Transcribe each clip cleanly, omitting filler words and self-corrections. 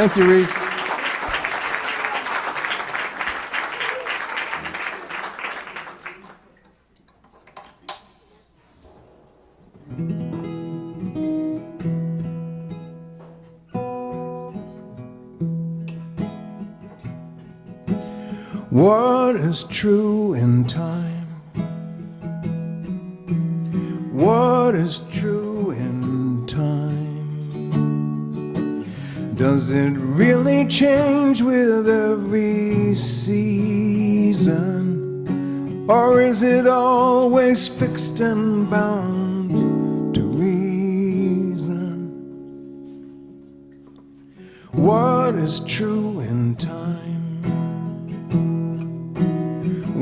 Thank you, Reese. What is true in time? What is true in time? Does it really change with every season? Or is it always fixed and bound to reason? What is true in time?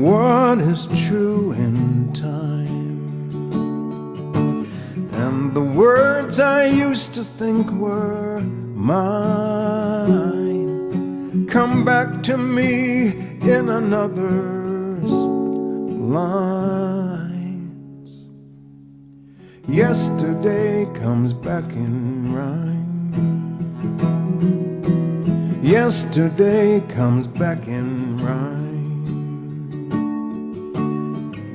What is true in time? And the words I used to think were mine come back to me in another's lines. Yesterday comes back in rhyme. Yesterday comes back in rhyme.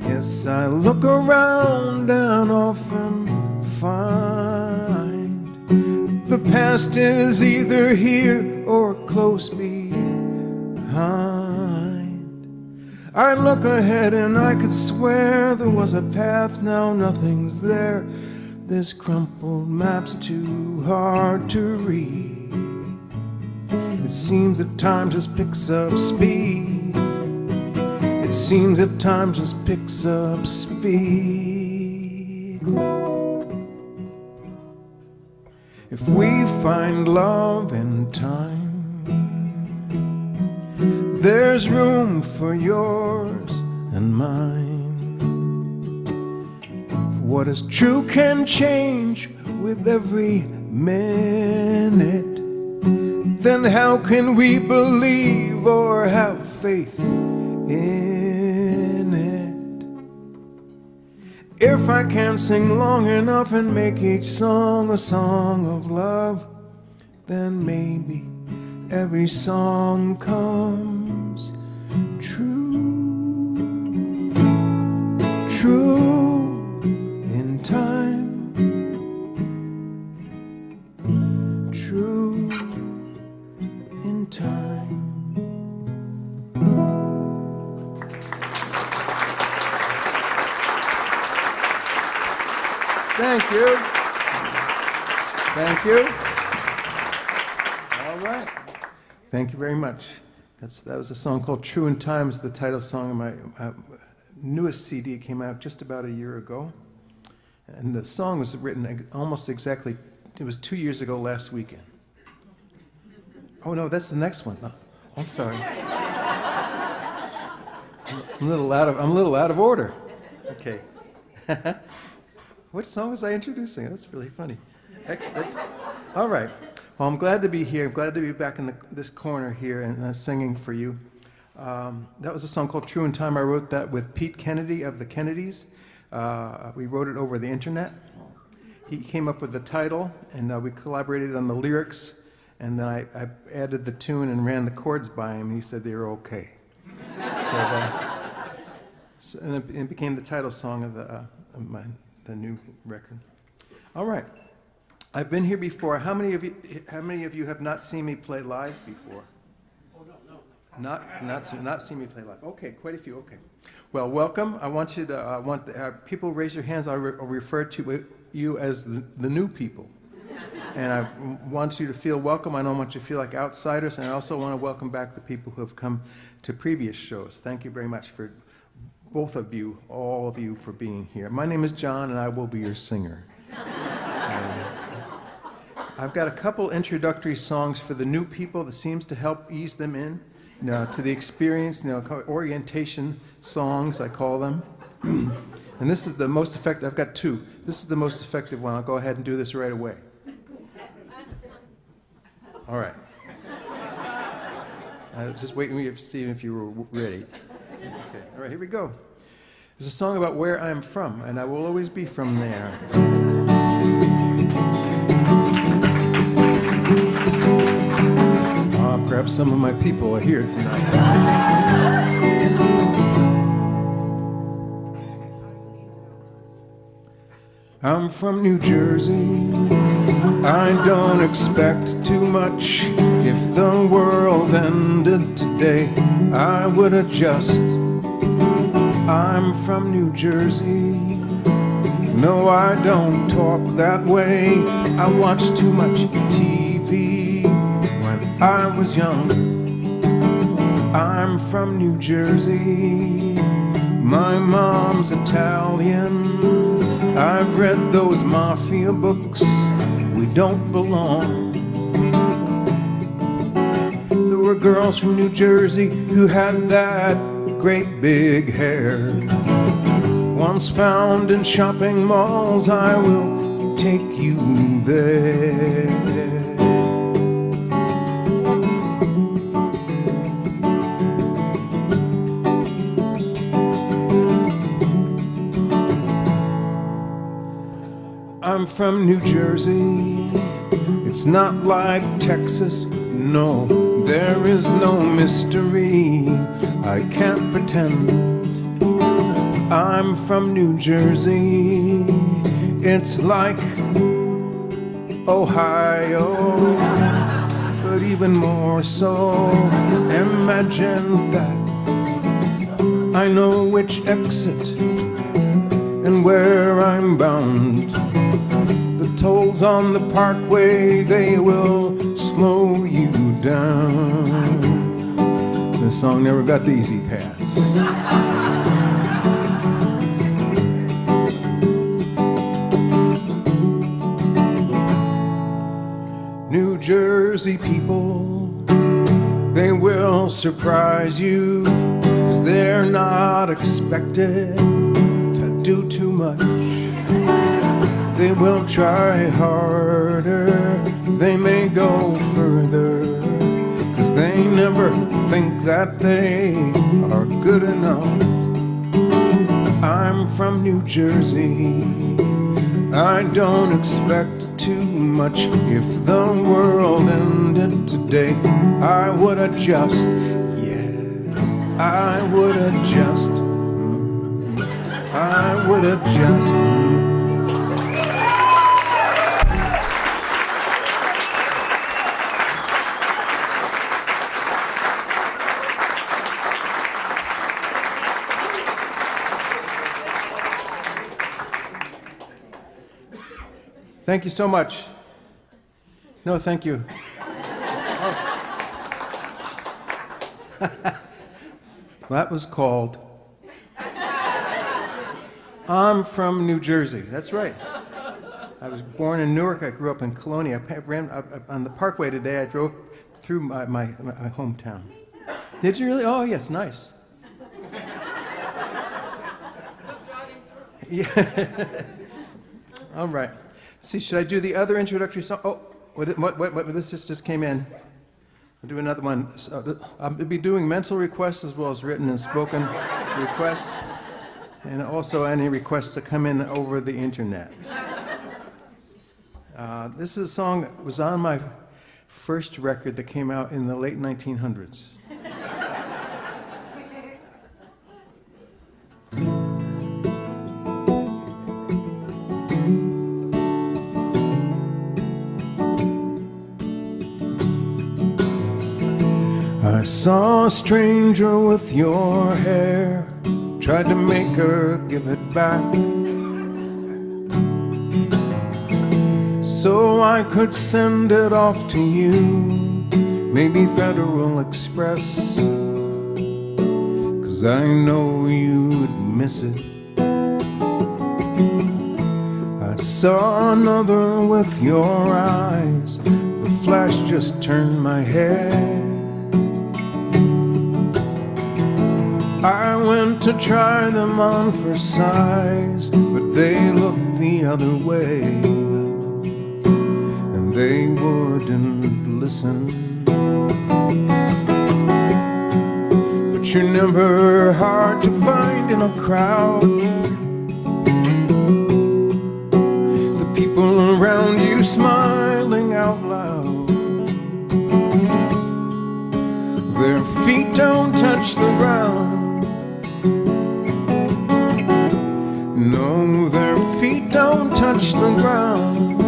Yes, I look around and often find the past is either here or close behind. I look ahead and I could swear there was a path, now nothing's there. This crumpled map's too hard to read. It seems that time just picks up speed. It seems that time just picks up speed. If we find love in time, there's room for yours and mine. For what is true can change with every minute. Then how can we believe or have faith in it? If I can't sing long enough and make each song a song of love, then maybe every song comes true. True in time. True in time. Thank you. Thank you. All right. Thank you very much. That was a song called True in Time. It's the title song of my newest CD. It came out just about a year ago. And the song was written almost exactly, it was 2 years ago last weekend. Oh no, that's the next one. Oh, I'm sorry. I'm a little out of order. Okay. What song was I introducing? That's really funny. All right. Well, I'm glad to be here. I'm glad to be back in this corner here and singing for you. That was a song called True in Time. I wrote that with Pete Kennedy of the Kennedys. We wrote it over the internet. He came up with the title, and we collaborated on the lyrics, and then I added the tune and ran the chords by him. He said they were okay. And it became the title song of the new record. All right. I've been here before. How many of you have not seen me play live before? Oh, no. Not seen me play live. Okay, quite a few. Okay. Well, welcome. I want you to people raise your hands. I'll refer to you as the new people. And I want you to feel welcome. I don't want you to feel like outsiders. And I also want to welcome back the people who have come to previous shows. Thank you very much for both of you, all of you, for being here. My name is John, and I will be your singer. I've got a couple introductory songs for the new people that seems to help ease them in to the experience, orientation songs, I call them. And this is the most effective. I've got two. This is the most effective one. I'll go ahead and do this right away. All right. I was just waiting to see if you were ready. Okay. All right, here we go. It's a song about where I'm from, and I will always be from there. Perhaps some of my people are here tonight. I'm from New Jersey. I don't expect too much. If the world ended today, I would adjust. I'm from New Jersey. No, I don't talk that way. I watched too much TV when I was young. I'm from New Jersey. My mom's Italian. I've read those mafia books. We don't belong. There were girls from New Jersey who had that great big hair. Once found in shopping malls, I will take you there. I'm from New Jersey. It's not like Texas, no, there is no mystery. I can't pretend. I'm from New Jersey. It's like Ohio, but even more so. Imagine that. I know which exit and where I'm bound. The tolls on the parkway, they will slow you down. This song never got the easy pass. New Jersey people, they will surprise you, 'cause they're not expected to do too much. They will try harder, they may go further, 'cause they never think that they are good enough. I'm from New Jersey. I don't expect too much. If the world ended today, I would adjust. Yes, I would adjust. I would adjust. Thank you so much. No, thank you. That was called I'm from New Jersey. That's right. I was born in Newark. I grew up in Colonia. I ran on the Parkway today. I drove through my hometown. Did you really? Oh, yes, nice. Yeah. All right. See, should I do the other introductory song? Oh, what this just came in. I'll do another one. So, I'll be doing mental requests as well as written and spoken requests, and also any requests that come in over the internet. This is a song that was on my first record that came out in the late 1900s. I saw a stranger with your hair, tried to make her give it back, so I could send it off to you, maybe Federal Express, 'cause I know you'd miss it. I saw another with your eyes, the flash just turned my head. I went to try them on for size, but they looked the other way, and they wouldn't listen. But you're never hard to find in a crowd. The people around you smiling out loud. Their feet don't touch the ground. No, their feet don't touch the ground.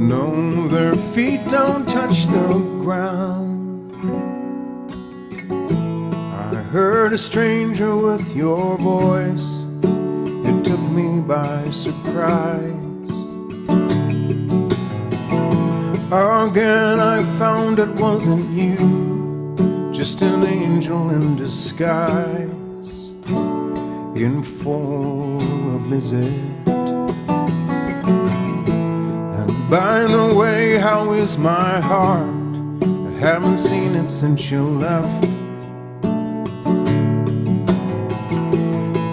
No, their feet don't touch the ground. I heard a stranger with your voice. It took me by surprise. Again I found it wasn't you, just an angel in disguise, in for a visit. And by the way, how is my heart? I haven't seen it since you left.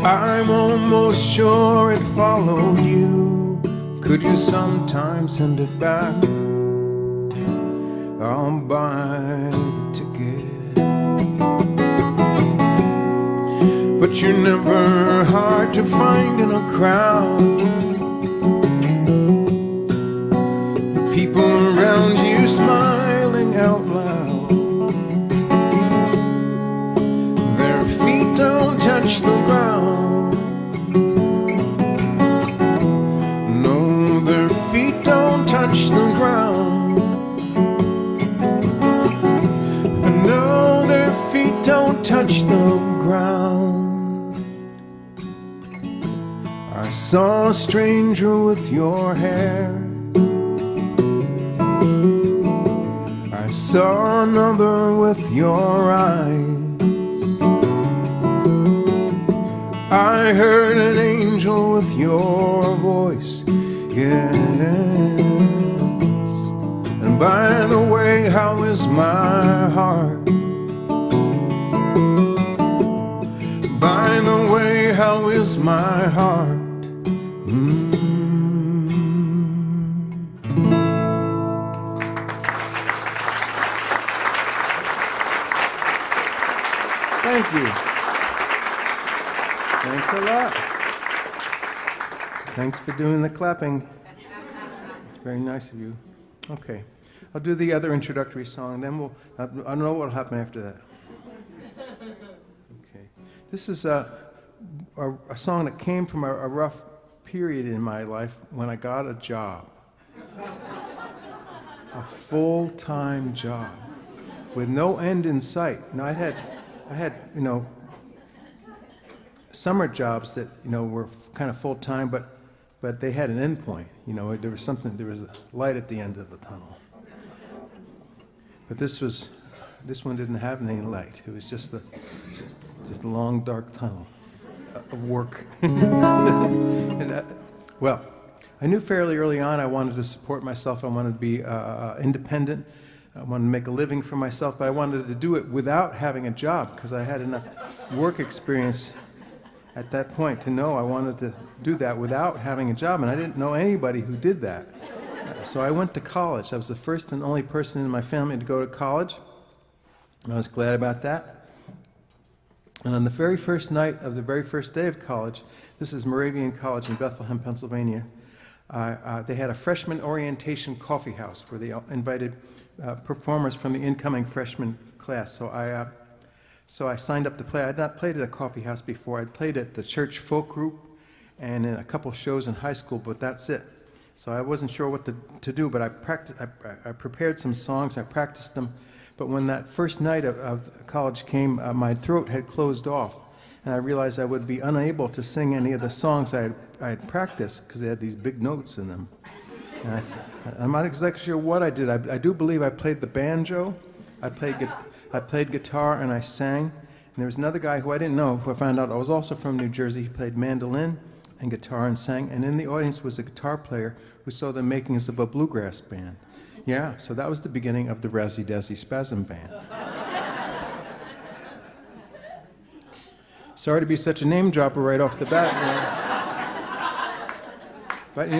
I'm almost sure it followed you. Could you sometime send it back? I'll buy the ticket. But you're never hard to find in a crowd. The people around you smiling out loud. Their feet don't touch the ground. No, their feet don't touch the ground. Don't touch the ground. I saw a stranger with your hair. I saw another with your eyes. I heard an angel with your voice. Yes. And by the way, how is my heart? By the way, how is my heart? Thank you. Thanks a lot. Thanks for doing the clapping. It's very nice of you. Okay. I'll do the other introductory song, and then I don't know what will happen after that. This is a song that came from a rough period in my life when I got a job. A full-time job with no end in sight. You know, I had summer jobs that, were kind of full-time, but they had an end point. There was a light at the end of the tunnel. But this one didn't have any light. It was just a long, dark tunnel of work. Well, I knew fairly early on I wanted to support myself. I wanted to be independent. I wanted to make a living for myself, but I wanted to do it without having a job because I had enough work experience at that point to know I wanted to do that without having a job, and I didn't know anybody who did that. So I went to college. I was the first and only person in my family to go to college, and I was glad about that. And on the very first night of the very first day of college, this is Moravian College in Bethlehem, Pennsylvania, they had a freshman orientation coffee house where they invited performers from the incoming freshman class. So I signed up to play. I had not played at a coffee house before. I'd played at the church folk group and in a couple shows in high school, but that's it. So I wasn't sure what to do, but I prepared some songs, I practiced them. But when that first night of college came, my throat had closed off, and I realized I would be unable to sing any of the songs I had practiced because they had these big notes in them. And I'm not exactly sure what I did. I do believe I played the banjo, I played guitar, and I sang. And there was another guy who I didn't know, who I found out I was also from New Jersey. He played mandolin and guitar and sang. And in the audience was a guitar player who saw the makings of a bluegrass band. Yeah, so that was the beginning of the Razzie Dazzie Spasm Band. Sorry to be such a name dropper right off the bat. But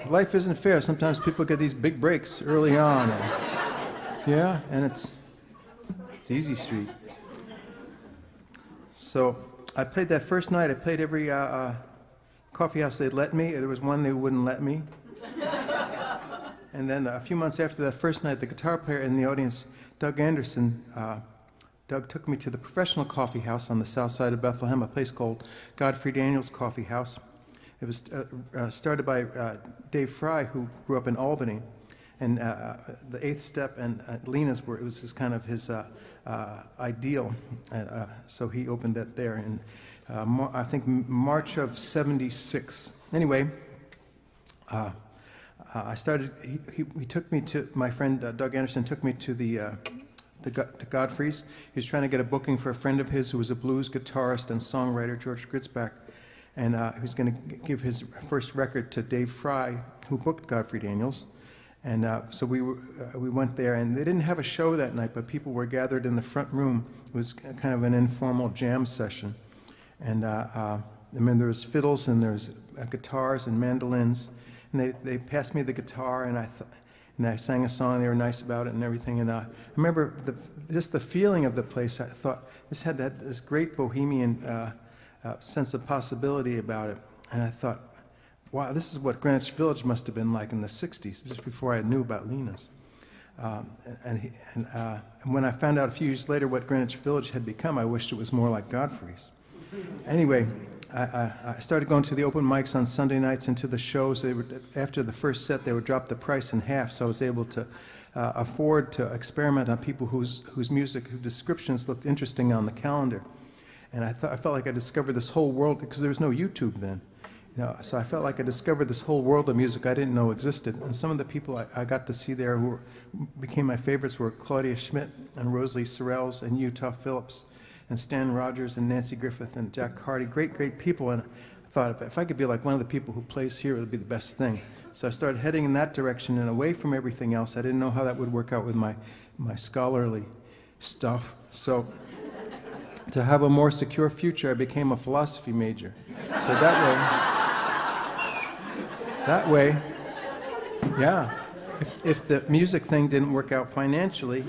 life isn't fair. Sometimes people get these big breaks early on. And it's easy street. So I played that first night. I played every coffee house they'd let me. There was one they wouldn't let me. And then a few months after that first night, the guitar player in the audience, Doug Anderson, Doug took me to the professional coffee house on the south side of Bethlehem, a place called Godfrey Daniels Coffee House. It was started by Dave Fry, who grew up in Albany. And the Eighth Step and Lena's it was just kind of his ideal. So he opened that there in, I think, March of '76. Anyway, I started, he took me to, my friend Doug Anderson took me to the Godfrey's. He was trying to get a booking for a friend of his who was a blues guitarist and songwriter, George Gritzbach. And he was going to give his first record to Dave Fry, who booked Godfrey Daniels. And so we went there, and they didn't have a show that night, but people were gathered in the front room. It was kind of an informal jam session. And I mean, there was fiddles, and there was guitars and mandolins. And they passed me the guitar, and I sang a song. They were nice about it and everything. And I remember just the feeling of the place. I thought this had this great bohemian sense of possibility about it. And I thought, wow, this is what Greenwich Village must have been like in the '60s, just before I knew about Lena's. And when I found out a few years later what Greenwich Village had become, I wished it was more like Godfrey's. Anyway, I started going to the open mics on Sunday nights and to the shows. After the first set, they would drop the price in half, so I was able to afford to experiment on people whose descriptions looked interesting on the calendar. And I felt like I discovered this whole world, because there was no YouTube then. So I felt like I discovered this whole world of music I didn't know existed. And some of the people I got to see there who became my favorites were Claudia Schmidt and Rosalie Sorrells and Utah Phillips and Stan Rogers and Nancy Griffith and Jack Hardy, great people. And I thought, if I could be like one of the people who plays here, it would be the best thing. So I started heading in that direction and away from everything else. I didn't know how that would work out with my scholarly stuff. So to have a more secure future, I became a philosophy major. So that way, yeah, if the music thing didn't work out financially,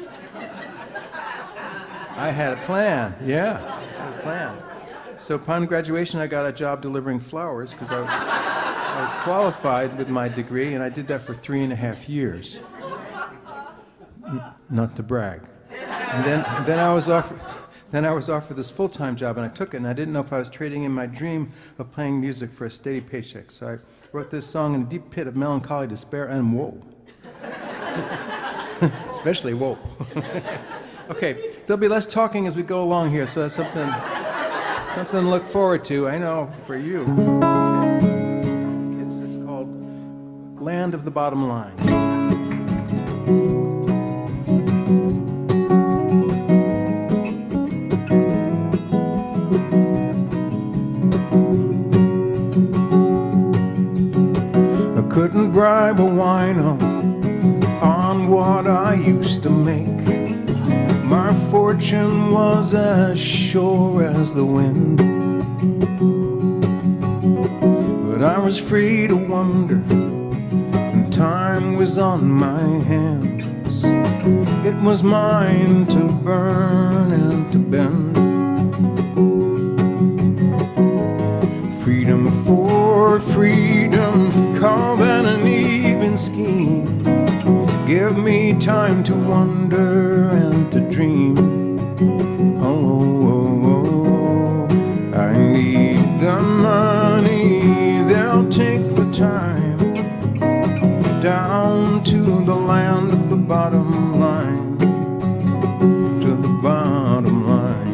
I had a plan, yeah, I had a plan. So upon graduation, I got a job delivering flowers, because I was qualified with my degree, and I did that for 3.5 years. Not to brag. And then I was offered this full-time job, and I took it, and I didn't know if I was trading in my dream of playing music for a steady paycheck. So I wrote this song in a deep pit of melancholy, despair, and woe. Especially woe. Okay, there'll be less talking as we go along here, so that's something to look forward to, I know, for you. Okay, this is called Land of the Bottom Line. Couldn't bribe a wino on what I used to make. My fortune was as sure as the wind, but I was free to wander, and time was on my hands. It was mine to burn and to bend. Freedom for freedom, call that an even scheme. Give me time to wonder and to dream. Oh, I need the money, they'll take the time. Down to the land of the bottom line, to the bottom line.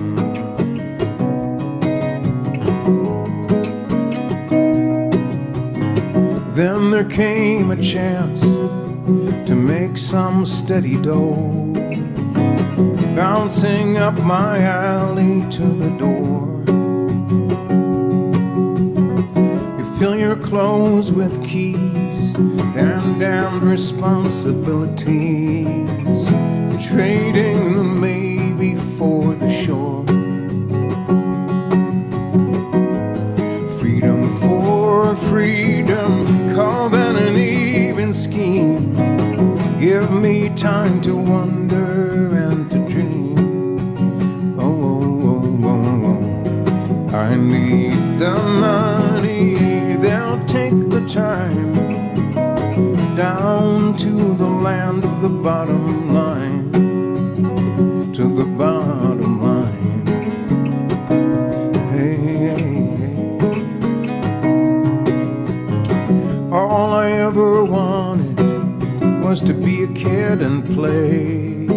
Then there came a chance to make some steady dough, bouncing up my alley to the door. You fill your clothes with keys and damned responsibilities, trading the maybe for the sure. Freedom for freedom, call that an even scheme. Give me time to wonder and to dream. Oh, I need the money, they'll take the time. Down to the bottom line. Hey, hey, hey. All I ever wanted was to be a kid and play,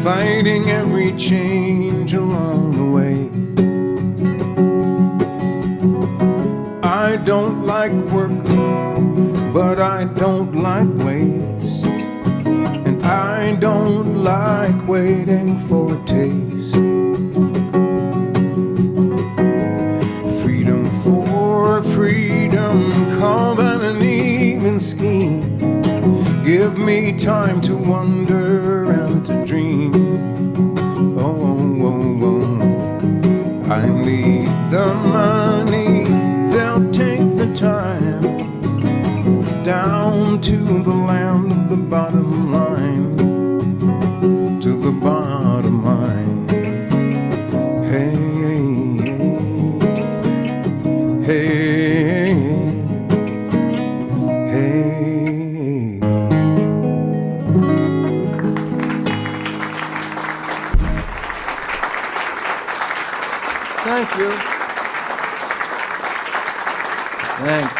fighting every change along the way. I don't like work, but I don't like waste, and I don't like waiting for a taste. Freedom for freedom, call that an even scheme. Give me time to wonder and to dream. Oh, oh, oh, oh. I need the money, they'll take the time down to the land of the bottom line, to the bottom line. Hey, hey, hey, hey. Thank you. Thanks.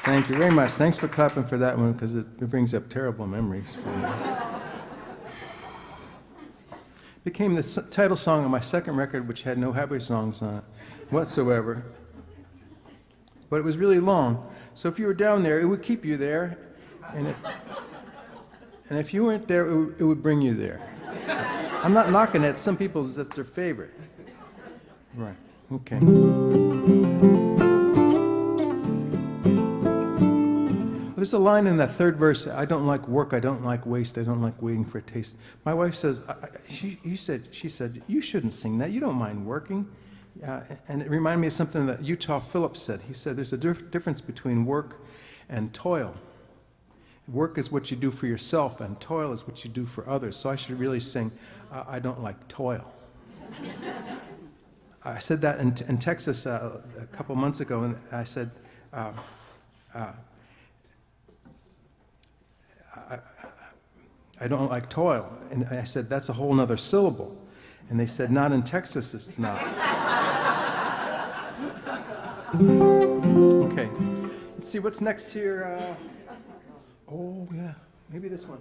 Thank you very much. Thanks for clapping for that one, because it brings up terrible memories for me. Became the title song of my second record, which had no happy songs on it whatsoever. But it was really long. So if you were down there, it would keep you there. And if you weren't there, it would bring you there. I'm not knocking it. Some people, that's their favorite. Right. Okay. There's a line in that third verse, I don't like work, I don't like waste, I don't like waiting for a taste. My wife says, she said, you shouldn't sing that, you don't mind working. And it reminded me of something that Utah Phillips said. He said, there's a difference between work and toil. Work is what you do for yourself, and toil is what you do for others. So I should really sing, I don't like toil. I said that in Texas a couple months ago, and I said, I don't like toil. And I said, that's a whole nother syllable. And they said, not in Texas, it's not. Okay. Let's see what's next here. Oh, yeah. Maybe this one.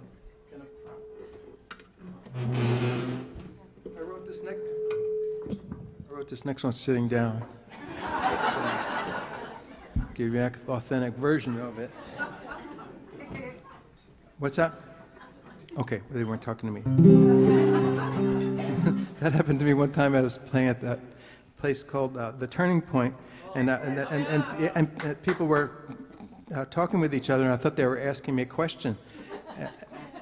I wrote this next one sitting down. So, give you an authentic version of it. What's that? Okay, they weren't talking to me. That happened to me one time. I was playing at that place called The Turning Point, and people were talking with each other, and I thought they were asking me a question,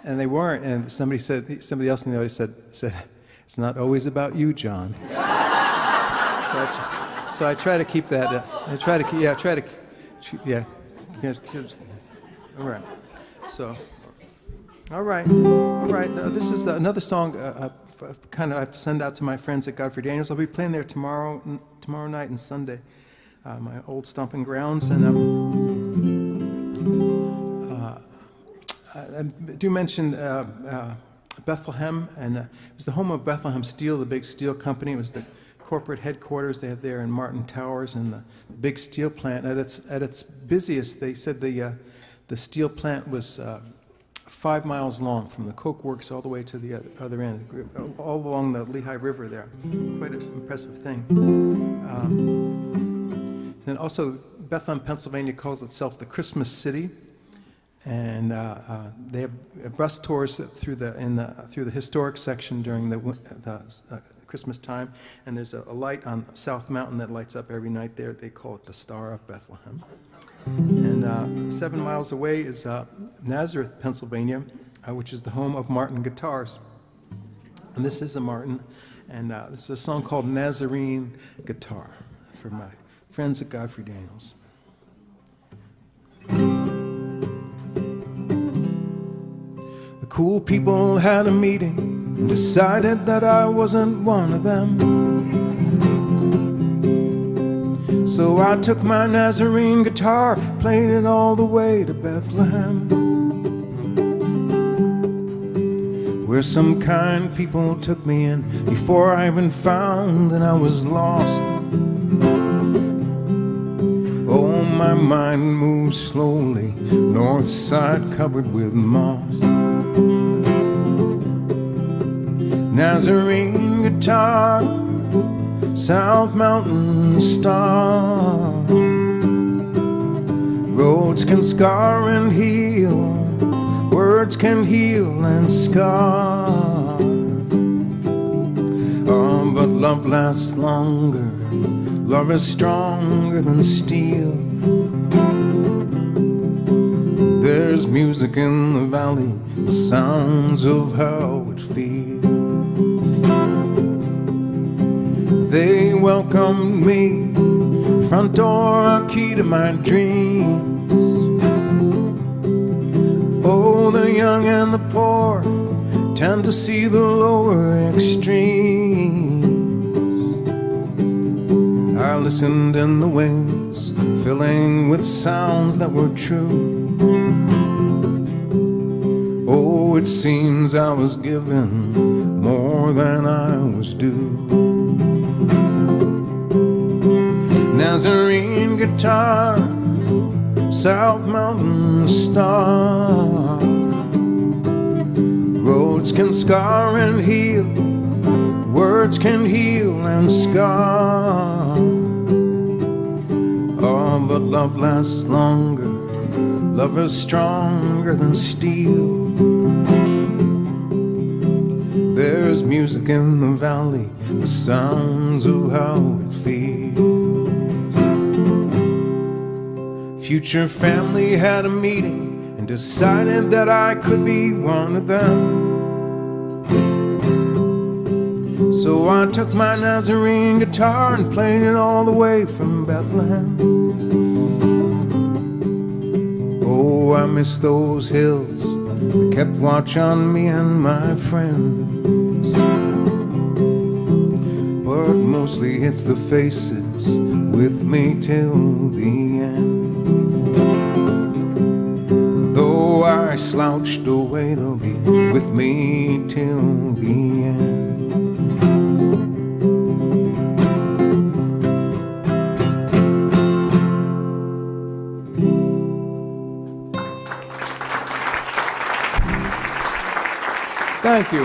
and they weren't. And somebody else in the audience said, "It's not always about you, John." So I try to keep that. All right. So. All right. This is another song I send out to my friends at Godfrey Daniels. I'll be playing there tomorrow night and Sunday, my old stomping grounds. And I do mention Bethlehem, and it was the home of Bethlehem Steel, the big steel company. It was the corporate headquarters they had there in Martin Towers, and the big steel plant. At its busiest, they said the steel plant was 5 miles long, from the coke works all the way to the other end, all along the Lehigh River there. Quite an impressive thing. And also, Bethlehem, Pennsylvania calls itself the Christmas City, and they have bus tours through the historic section during the Christmas time. And there's a light on South Mountain that lights up every night there. They call it the Star of Bethlehem. And 7 miles away is Nazareth, Pennsylvania, which is the home of Martin Guitars. And this is a Martin, and this is a song called Nazarene Guitar for my friends at Godfrey Daniels. The cool people had a meeting and decided that I wasn't one of them. So I took my Nazarene guitar, played it all the way to Bethlehem, where some kind people took me in before I even found that I was lost. Oh, my mind moves slowly, north side covered with moss. Nazarene guitar, South Mountain star. Roads can scar and heal, words can heal and scar. Oh, but love lasts longer, love is stronger than steel. There's music in the valley, the sounds of how it feels. They welcomed me, front door, a key to my dreams. Oh, the young and the poor tend to see the lower extremes. I listened in the wings, filling with sounds that were true. Oh, it seems I was given more than I was due. Nazarene guitar, South Mountain star. Roads can scar and heal, words can heal and scar. Oh, but love lasts longer, love is stronger than steel. There's music in the valley, the sounds of how it feels. Future family had a meeting and decided that I could be one of them. So I took my Nazarene guitar and played it all the way from Bethlehem. Oh, I miss those hills that kept watch on me and my friends. But mostly it's the faces with me till the end. Though I slouched away, they'll be with me till the end. Thank you.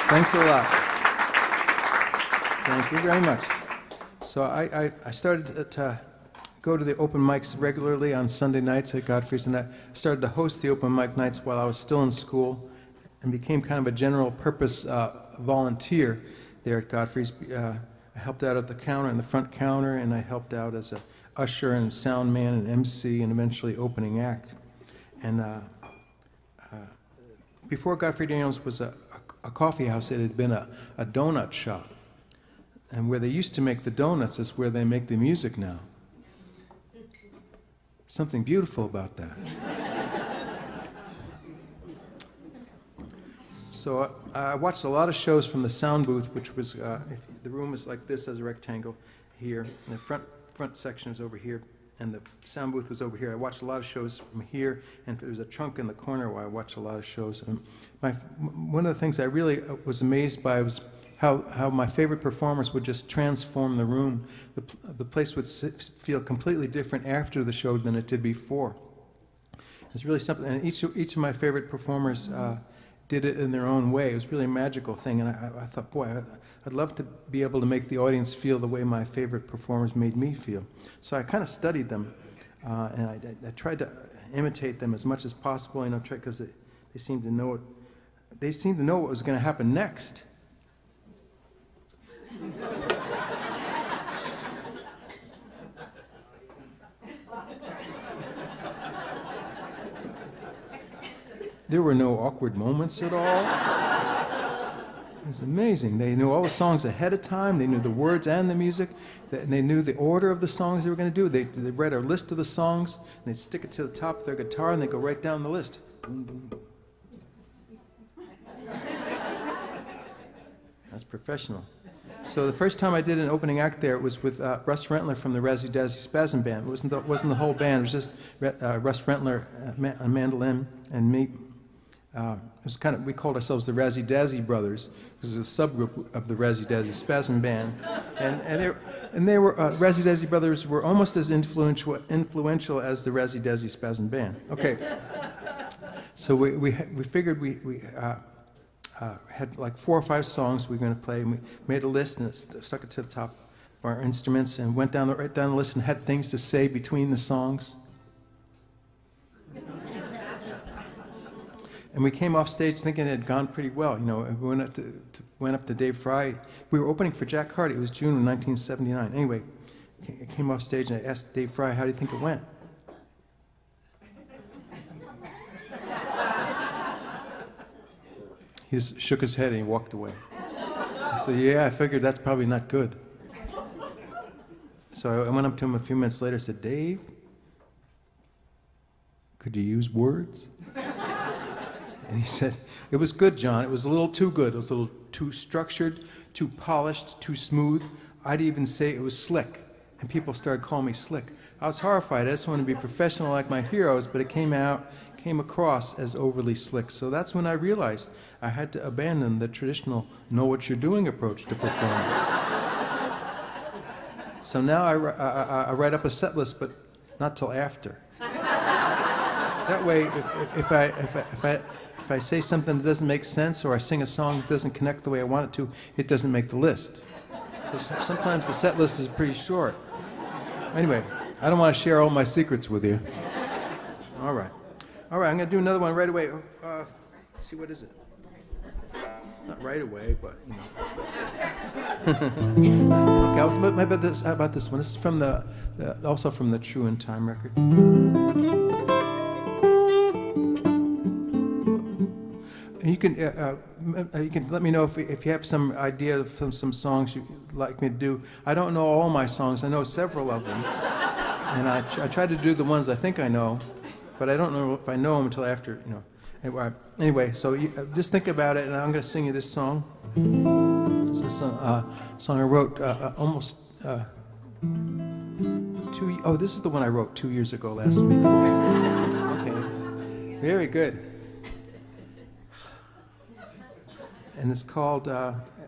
Thanks a lot. Thank you very much. So I started to go to the open mics regularly on Sunday nights at Godfrey's, and I started to host the open mic nights while I was still in school and became kind of a general purpose volunteer there at Godfrey's. I helped out at the counter, in the front counter, and I helped out as a usher and sound man and MC and eventually opening act. And before Godfrey Daniels was a coffee house, it had been a donut shop. And where they used to make the donuts is where they make the music now. Something beautiful about that. So I watched a lot of shows from the sound booth, which was, if the room is like this as a rectangle here, and the front section is over here, and the sound booth was over here. I watched a lot of shows from here, and there was a trunk in the corner where I watched a lot of shows. And one of the things I really was amazed by was how my favorite performers would just transform the room. The place would feel completely different after the show than it did before. It's really something, and each of my favorite performers did it in their own way. It was really a magical thing, and I thought, boy, I'd love to be able to make the audience feel the way my favorite performers made me feel. So I kind of studied them, and I tried to imitate them as much as possible, because they seemed to know it. They seemed to know what was going to happen next. There were no awkward moments at all. It was amazing. They knew all the songs ahead of time. They knew the words and the music. They knew the order of the songs they were going to do. They read a list of the songs, and they'd stick it to the top of their guitar, and they'd go right down the list. Boom, boom, boom. That's professional. So the first time I did an opening act there, it was with Russ Rentler from the Razzie Dazzie Spasm Band. It wasn't the whole band. It was just Russ Rentler on mandolin and me. it was kind of, we called ourselves the Razzie Dazzy Brothers. It was a subgroup of the Razzie Dazzy Spasm Band. And they were, Razzie Dazzy Brothers were almost as influential as the Razzie Dazzy Spasm Band. Okay. So we figured we had like 4 or 5 songs we were going to play, and we made a list and stuck it to the top of our instruments and went right down the list and had things to say between the songs. And we came off stage thinking it had gone pretty well. You know, we went up to Dave Fry. We were opening for Jack Hardy. It was June of 1979. Anyway, I came off stage and I asked Dave Fry, how do you think it went? He just shook his head and he walked away. I said, yeah, I figured that's probably not good. So I went up to him a few minutes later and said, Dave, could you use words? And he said, it was good, John. It was a little too good. It was a little too structured, too polished, too smooth. I'd even say it was slick. And people started calling me slick. I was horrified. I just wanted to be professional like my heroes, but it came across as overly slick. So that's when I realized I had to abandon the traditional know what you're doing approach to performing. So now I write up a set list, but not till after. That way, if I say something that doesn't make sense, or I sing a song that doesn't connect the way I want it to, it doesn't make the list. So sometimes the set list is pretty short. Anyway, I don't want to share all my secrets with you. All right, I'm going to do another one right away. Let's see, what is it? Not right away, but you know. Okay, how about this one? This is from also from the True in Time record. You can let me know if you have some idea of some songs you'd like me to do. I don't know all my songs. I know several of them. And I try to do the ones I think I know, but I don't know if I know them until after, you know. Anyway, so just think about it, and I'm going to sing you this song. It's a song I wrote almost this is the one I wrote 2 years ago last week. Okay, very good. And it's called,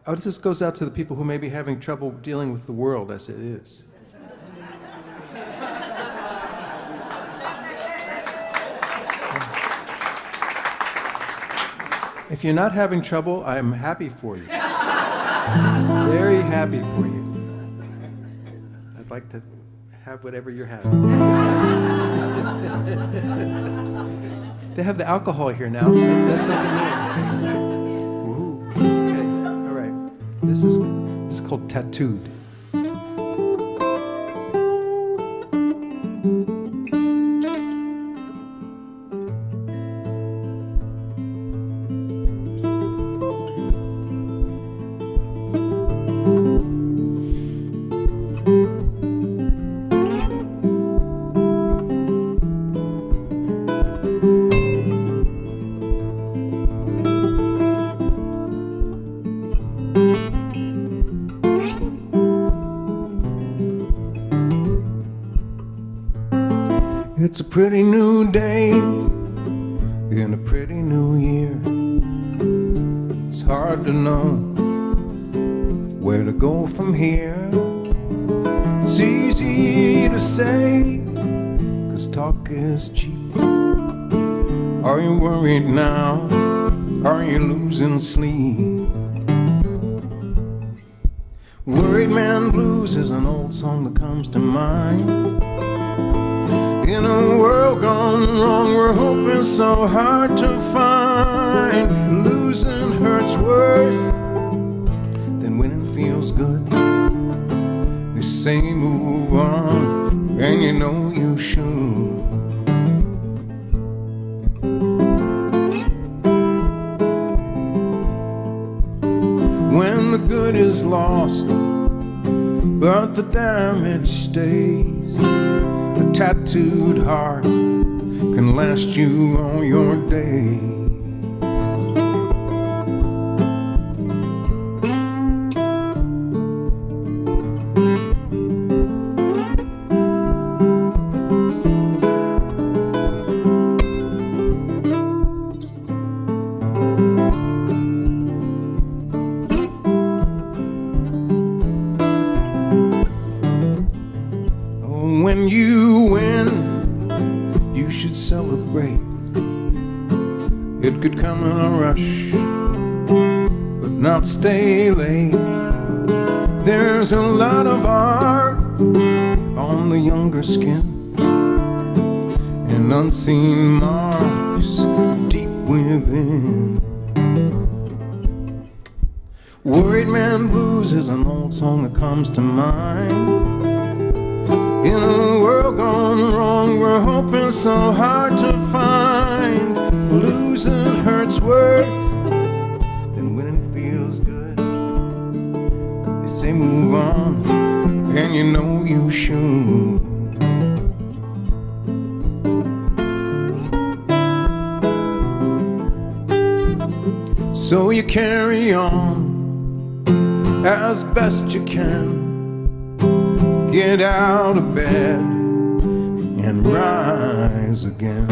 this goes out to the people who may be having trouble dealing with the world as it is. If you're not having trouble, I'm happy for you. Very happy for you. I'd like to have whatever you're having. They have the alcohol here now. That's something new. This is called Tattooed. It's a pretty new day in a pretty new year. It's hard to know where to go from here. It's easy to say, 'cause talk is cheap. Are you worried now? Are you losing sleep? Worried Man Blues is an old song that comes to mind. In a world gone wrong, we're hoping so hard to find. Losing hurts worse than winning feels good. They say move on, and you know you should. When the good is lost, but the damage stays, a tattooed heart can last you all your days. It could come in a rush, but not stay late. There's a lot of art on the younger skin, and unseen marks deep within. Worried Man Blues is an old song that comes to mind. In a world gone wrong, we're hoping so hard to find. Losing hurts worse than winning feels good. They say move on, and you know you should. So you carry on as best you can. Get out of bed and rise again.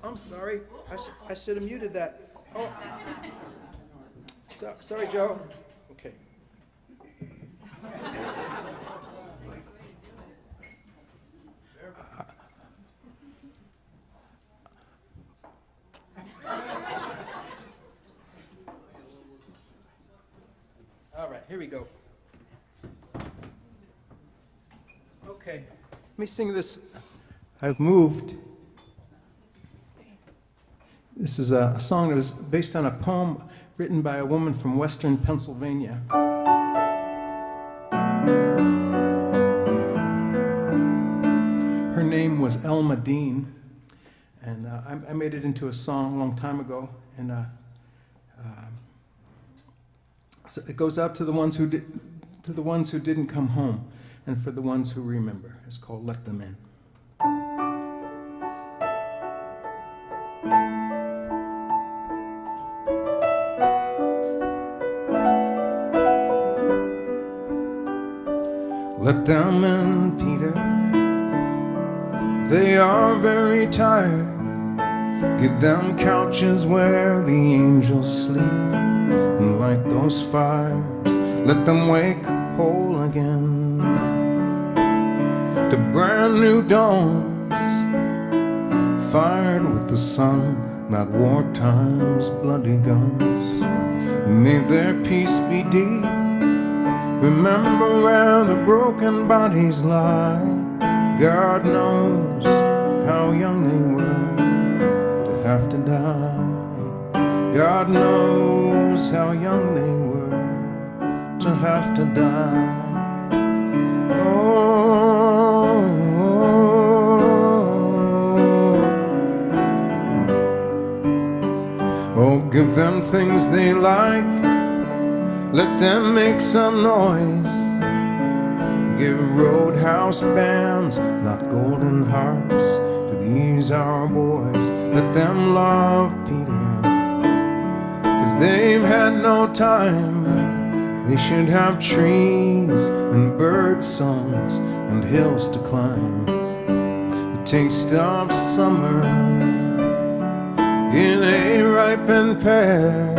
I'm sorry. I should have muted that. Oh, sorry, Joe. Okay. All right, here we go. Okay, let me sing this. I've moved. This is a song that was based on a poem written by a woman from western Pennsylvania. Her name was Elma Dean, and I made it into a song a long time ago. And so it goes out to the ones who didn't come home, and for the ones who remember. It's called "Let Them In." Let them in, Peter. They are very tired. Give them couches where the angels sleep, and light those fires. Let them wake whole again to brand new dawns, fired with the sun, not wartime's bloody guns. May their peace be deep. Remember where the broken bodies lie. God knows how young they were to have to die. God knows how young they were to have to die. Oh, give them things they like. Let them make some noise. Give roadhouse bands, not golden harps, to these our boys. Let them love Peter, 'cause they've had no time. They should have trees and bird songs and hills to climb. The taste of summer in a ripened pear,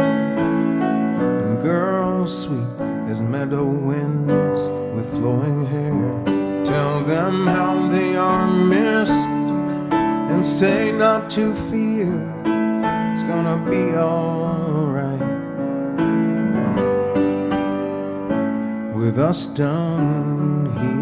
and girls sweet as meadow winds with flowing hair. Tell them how they are missed and say not to fear. It's gonna be alright with us down here.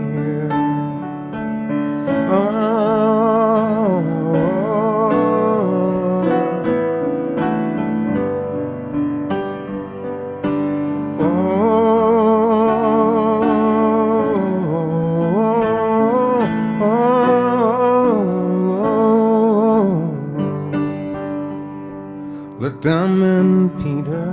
Let them in, Peter.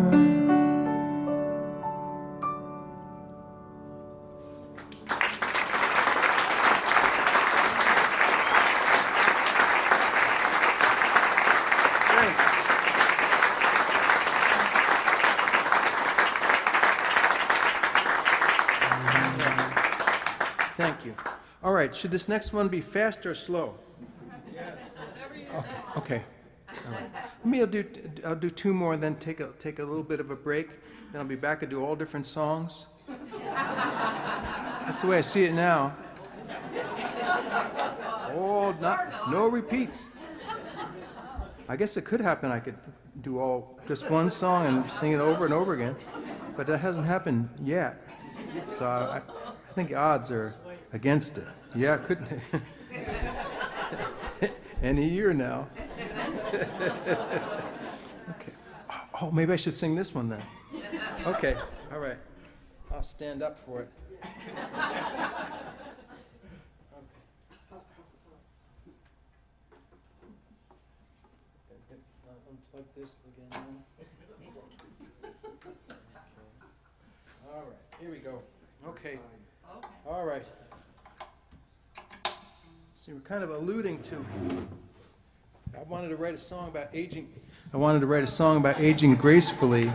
Thank you. All right, should this next one be fast or slow? Yes. Oh, okay. All right. I'll do two more and then take a little bit of a break. Then I'll be back and do all different songs. That's the way I see it now. Oh, no repeats. I guess it could happen. I could do just one song and sing it over and over again, but that hasn't happened yet. So I think odds are against it. Yeah, it could. Any year now. Okay. Oh, maybe I should sing this one then. Okay. All right. I'll stand up for it. Unplug this again. Okay. All right. Here we go. Okay. All right. See, we're kind of alluding to. I wanted to write a song about aging. I wanted to write a song about aging gracefully,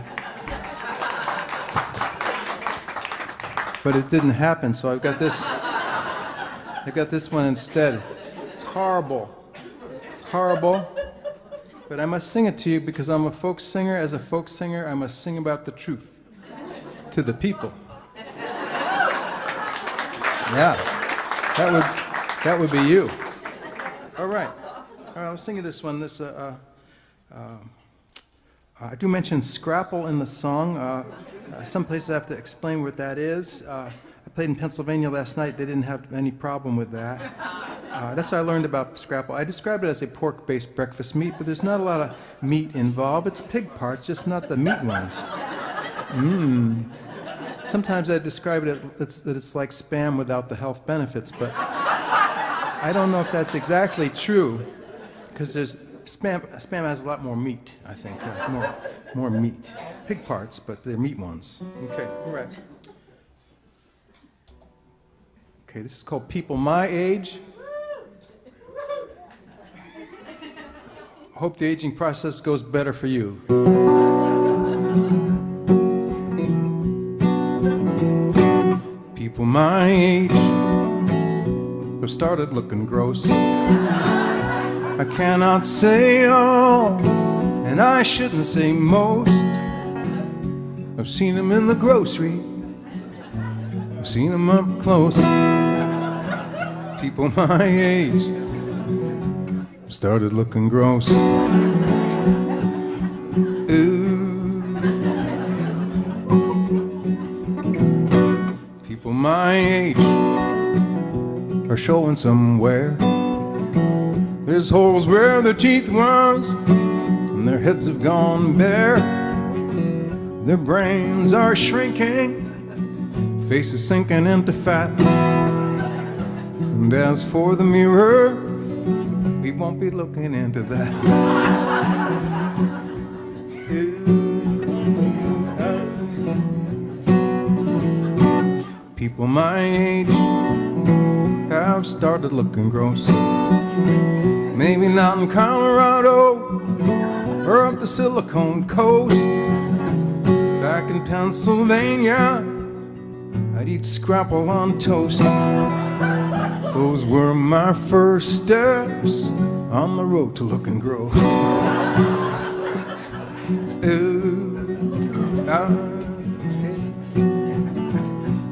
but it didn't happen. So I've got this. I got this one instead. It's horrible. It's horrible. But I must sing it to you because I'm a folk singer. As a folk singer, I must sing about the truth to the people. Yeah, that would be you. All right. I'll sing you this one. I do mention scrapple in the song. Some places I have to explain what that is. I played in Pennsylvania last night. They didn't have any problem with that. That's what I learned about scrapple. I described it as a pork-based breakfast meat, but there's not a lot of meat involved. It's pig parts, just not the meat ones. Sometimes I describe it that it's like Spam without the health benefits, but I don't know if that's exactly true, because Spam has a lot more meat, I think, more meat. Pig parts, but they're meat ones. Okay, all right. Okay, this is called People My Age. Hope the aging process goes better for you. People my age have started looking gross. I cannot say all, and I shouldn't say most. I've seen them in the grocery, I've seen them up close. People my age have started looking gross. People my age are showing somewhere. There's holes where their teeth was, and their heads have gone bare. Their brains are shrinking, faces sinking into fat. And as for the mirror, we won't be looking into that. People my age have started looking gross. Maybe not in Colorado or up the Silicon Coast. Back in Pennsylvania, I'd eat scrapple on toast. Those were my first steps on the road to looking gross.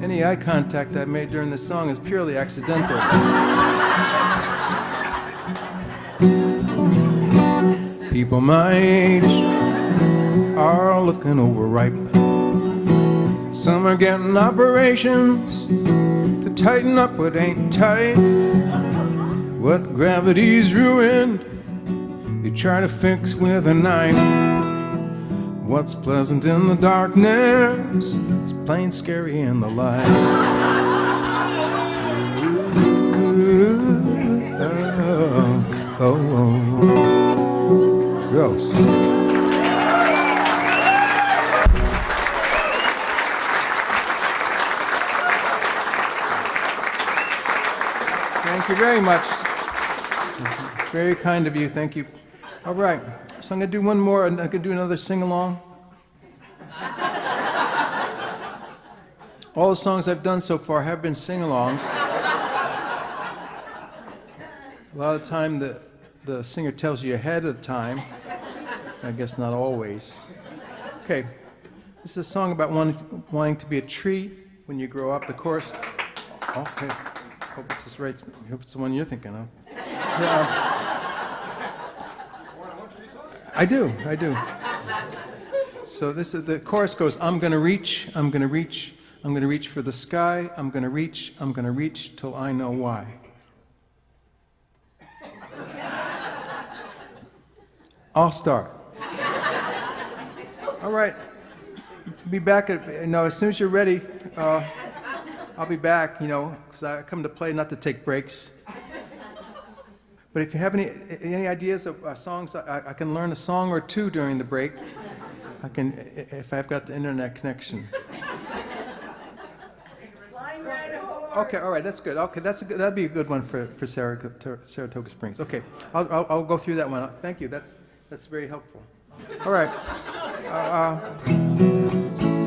Any eye contact I made during the song is purely accidental. People my age are looking overripe. Some are getting operations to tighten up what ain't tight. What gravity's ruined, they try to fix with a knife. What's pleasant in the darkness is plain scary in the light. Gross. Thank you very much. Very kind of you. Thank you. All right. So I'm going to do one more, and I can do another sing-along. All the songs I've done so far have been sing-alongs. A lot of time the singer tells you ahead of time. I guess not always. Okay, this is a song about wanting to be a tree when you grow up. The chorus. Okay, hope this is right. Hope it's the one you're thinking of. Yeah. I do. So this is the chorus goes. I'm gonna reach for the sky. I'm gonna reach till I know why. I'll start. All right. Be back as soon as you're ready, I'll be back, because I come to play, not to take breaks. But if you have any ideas of songs, I can learn a song or two during the break. If I've got the internet connection. Flying red horse. Okay, all right, that's good. Okay, that'd be a good one for Saratoga Springs. Okay, I'll go through that one. Thank you. That's very helpful. All right.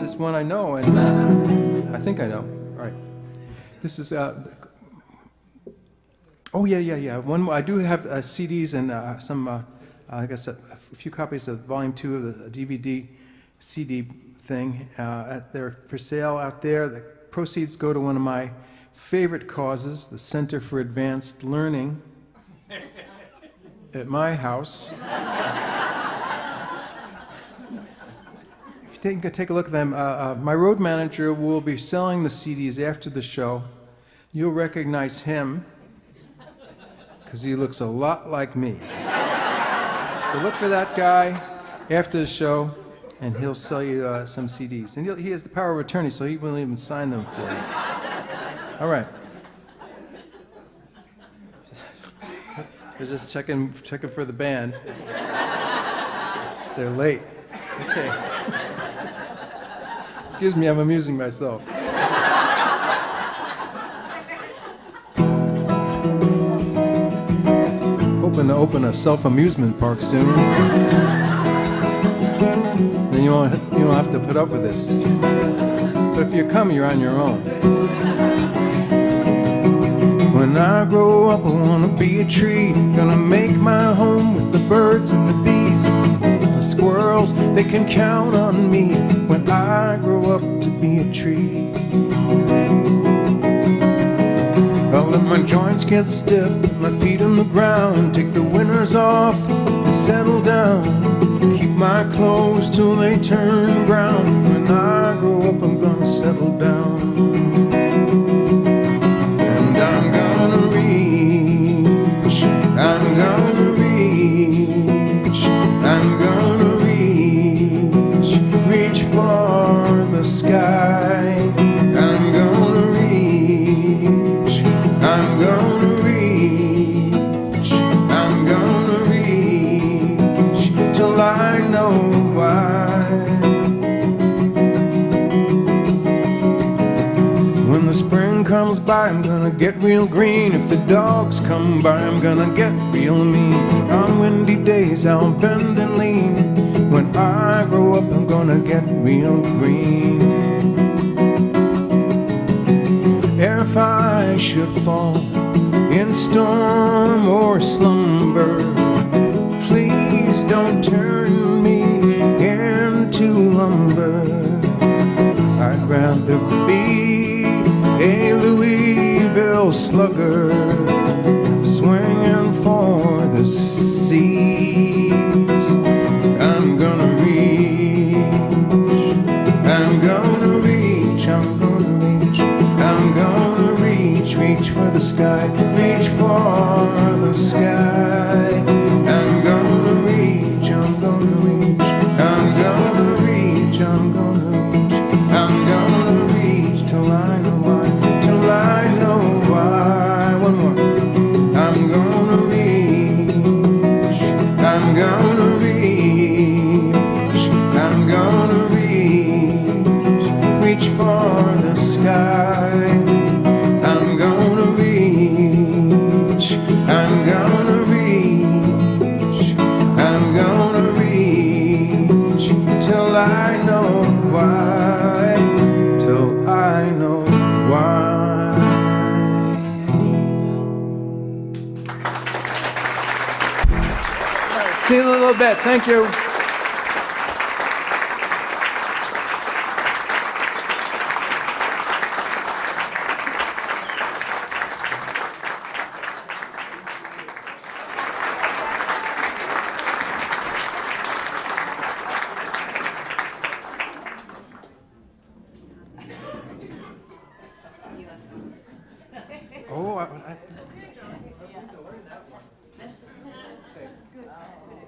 This is one I know, and I think I know. All right. This is. Oh yeah. One more. I do have CDs and some. I guess a few copies of Volume 2 of the DVD CD thing. They're for sale out there. The proceeds go to one of my favorite causes, the Center for Advanced Learning at my house. If you take a look at them, my road manager will be selling the CDs after the show. You'll recognize him because he looks a lot like me. So look for that guy after the show, and he'll sell you some CDs. And he has the power of attorney, so he will even sign them for you. All right. They're just checking for the band. They're late. Okay. Excuse me, I'm amusing myself. Hoping to open a self-amusement park soon. Then you won't have to put up with this. But if you come, you're on your own. When I grow up, I wanna be a tree. Gonna make my home with the birds and the bees. The squirrels, they can count on me. When I grow up to be a tree. I'll let my joints get stiff, my feet on the ground. Take the winters off and settle down. Keep my clothes till they turn brown. When I grow up, I'm gonna settle down. And I'm gonna reach, I'm gonna reach, I'm gonna reach for the sky. I'm gonna reach, I'm gonna reach, I'm gonna reach till I know why. When the spring comes by, I'm gonna get real green. If the dogs come by, I'm gonna get real mean. On windy days, I'll bend and lean. When I grow up, I'm gonna get real green. If I should fall in storm or slumber, please don't turn me into lumber. I'd rather be a Louisville slugger, swinging for the seas. I'm gonna reach, I'm gonna reach, I'm gonna reach, I'm gonna reach for the sky, reach for the sky. I'm gonna reach, I'm gonna reach, I'm gonna reach, I'm gonna reach, I'm gonna reach till I know why, till I know why. One more. I'm gonna reach, I'm gonna reach, I'm gonna reach for the sky. I'm gonna reach, I'm gonna reach. little bit. Thank you.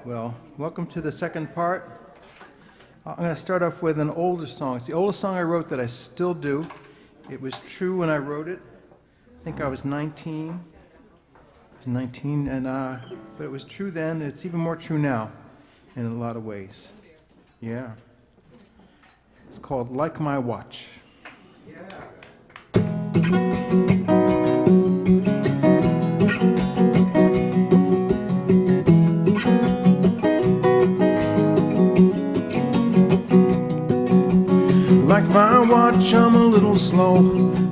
Well, welcome to the second part. I'm going to start off with an older song. It's the oldest song I wrote that I still do. It was true when I wrote it. I think I was 19. I was 19, but it was true then. It's even more true now in a lot of ways. Yeah. It's called Like My Watch. Like my watch, I'm a little slow,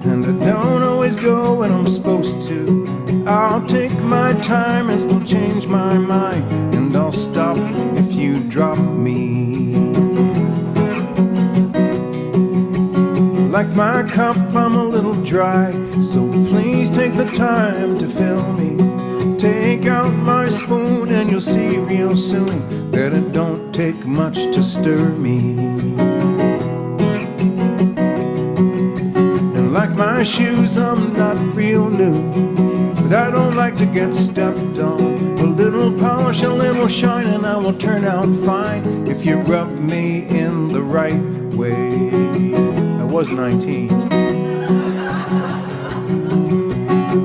and I don't always go when I'm supposed to. I'll take my time and still change my mind, and I'll stop if you drop me. Like my cup, I'm a little dry, so please take the time to fill me. Take out my spoon and you'll see real soon that it don't take much to stir me. Like my shoes, I'm not real new, but I don't like to get stepped on. A little polish, a little shine, and I will turn out fine if you rub me in the right way. I was 19.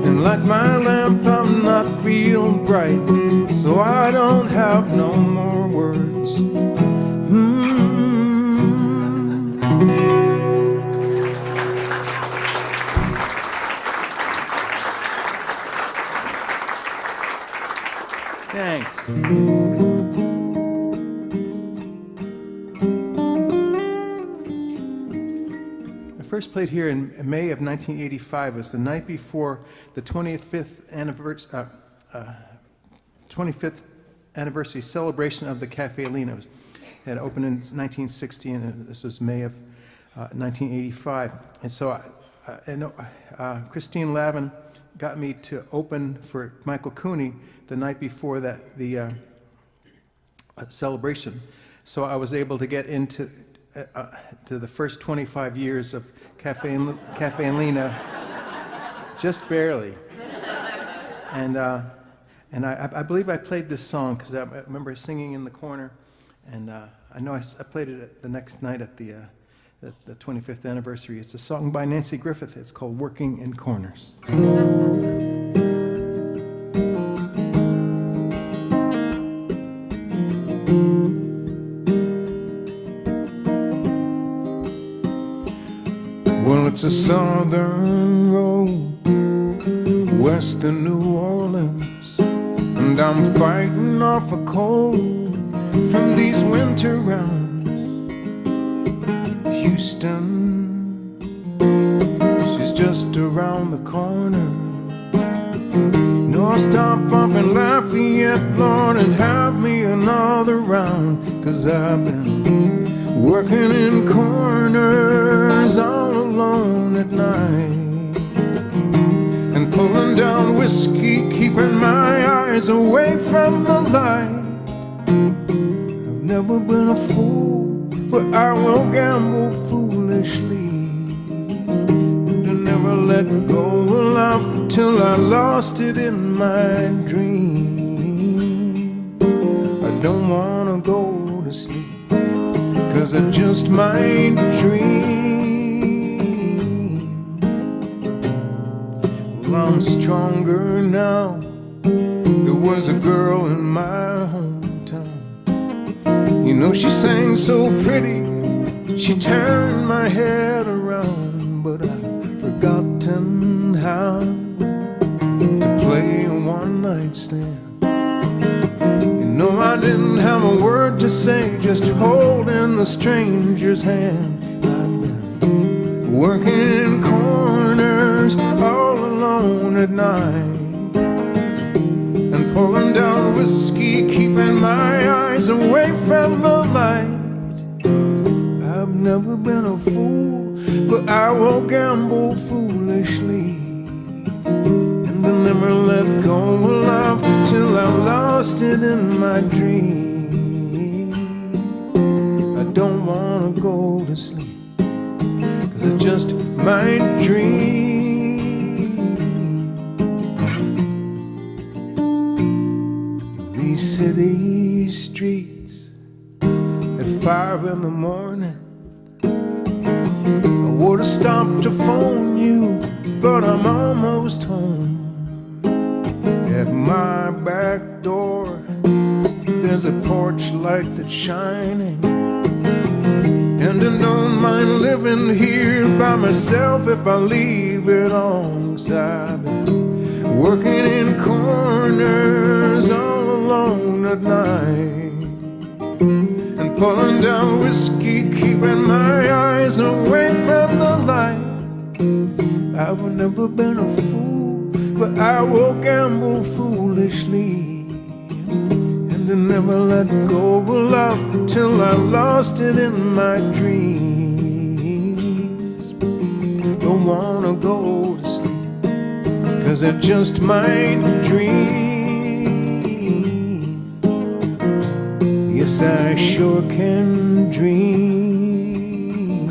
And like my lamp, I'm not real bright, so I don't have no more words. Thanks. I first played here in May of 1985. It was the night before the 25th anniversary celebration of the Caffé Lena. It had opened in 1960, and this was May of 1985. And so Christine Lavin got me to open for Michael Cooney the night before the celebration. So I was able to get into to the first 25 years of Caffé Lena, just barely. And I believe I played this song because I remember singing in the corner, and I know I played it the next night at the 25th anniversary. It's a song by Nancy Griffith. It's called Working in Corners. Well, it's a southern road west of New Orleans, and I'm fighting off a cold from these winter rounds. Houston, she's just around the corner. No, I'll stop off in Lafayette, Lord, and have me another round, 'cause I've been working in corners all alone at night, and pulling down whiskey, keeping my eyes away from the light. I've never been a fool, but I will gamble foolishly, and I never let go of love till I lost it in my dreams. I don't wanna go to sleep, 'cause I just might dream. Well, I'm stronger now. There was a girl in my hometown. You know, she sang so pretty, she turned my head around, but I've forgotten how to play a one-night stand. You know, I didn't have a word to say, just holding the stranger's hand. I've been working in corners all alone at night, and pulling down whiskey, keeping my eyes away from the light. I've never been a fool, but I will gamble foolishly, and I never let go of love till I lost it in my dream. I don't wanna go to sleep, 'cause I just might dream. These city streets at 5 in the morning, I would've stopped to phone you, but I'm almost home. At my back door, there's a porch light that's shining, and I don't mind living here by myself if I leave it on. 'Cause I've been working in corners all alone at night, and pulling down whiskey, keeping my eyes away from the light. I've never been a fool, but I will gamble foolishly, and I never let go of love till I lost it in my dreams. Don't wanna go to sleep, 'cause I just might dream. Yes, I sure can dream.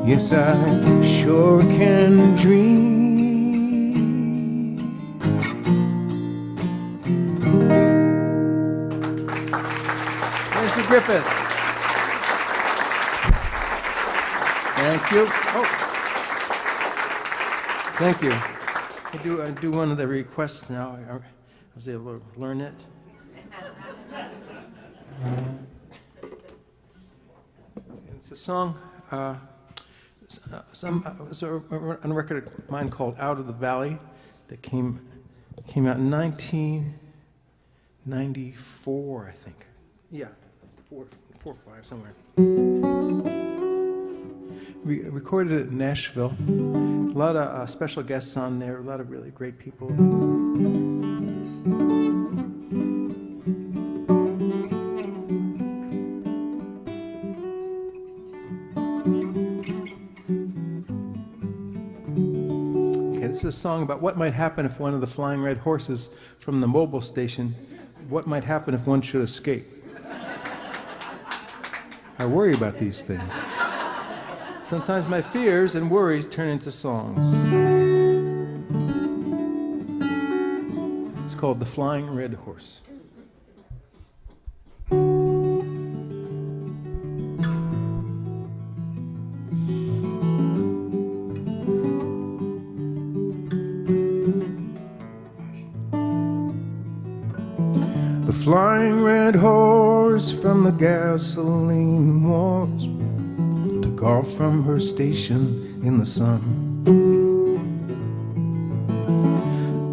Yes, I sure can dream. Nancy Griffith. Thank you. Oh, thank you. I do one of the requests now. I was able to learn it. It's a song, it's a record of mine called "Out of the Valley" that came out in 1994, I think. Yeah, four or five, somewhere. We recorded it in Nashville. A lot of special guests on there, a lot of really great people. This is a song about what might happen if one of the flying red horses from the mobile station, what might happen if one should escape. I worry about these things. Sometimes my fears and worries turn into songs. It's called The Flying Red Horse. The flying red horse from the gasoline wars took off from her station in the sun,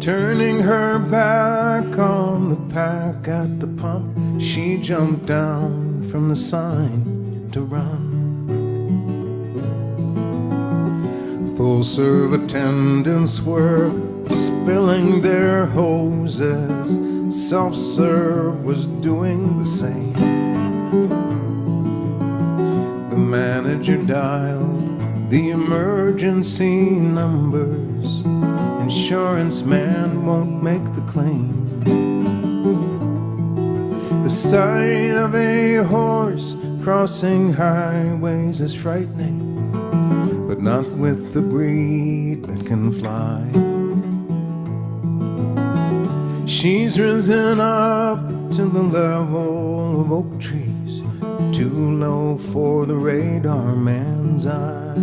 turning her back on the pack at the pump. She jumped down from the sign to run. Full-serve attendants were spilling their hoses. Self-serve was doing the same. The manager dialed the emergency numbers. Insurance man won't make the claim. The sight of a horse crossing highways is frightening, but not with the breed that can fly. She's risen up to the level of oak trees, too low for the radar man's eye.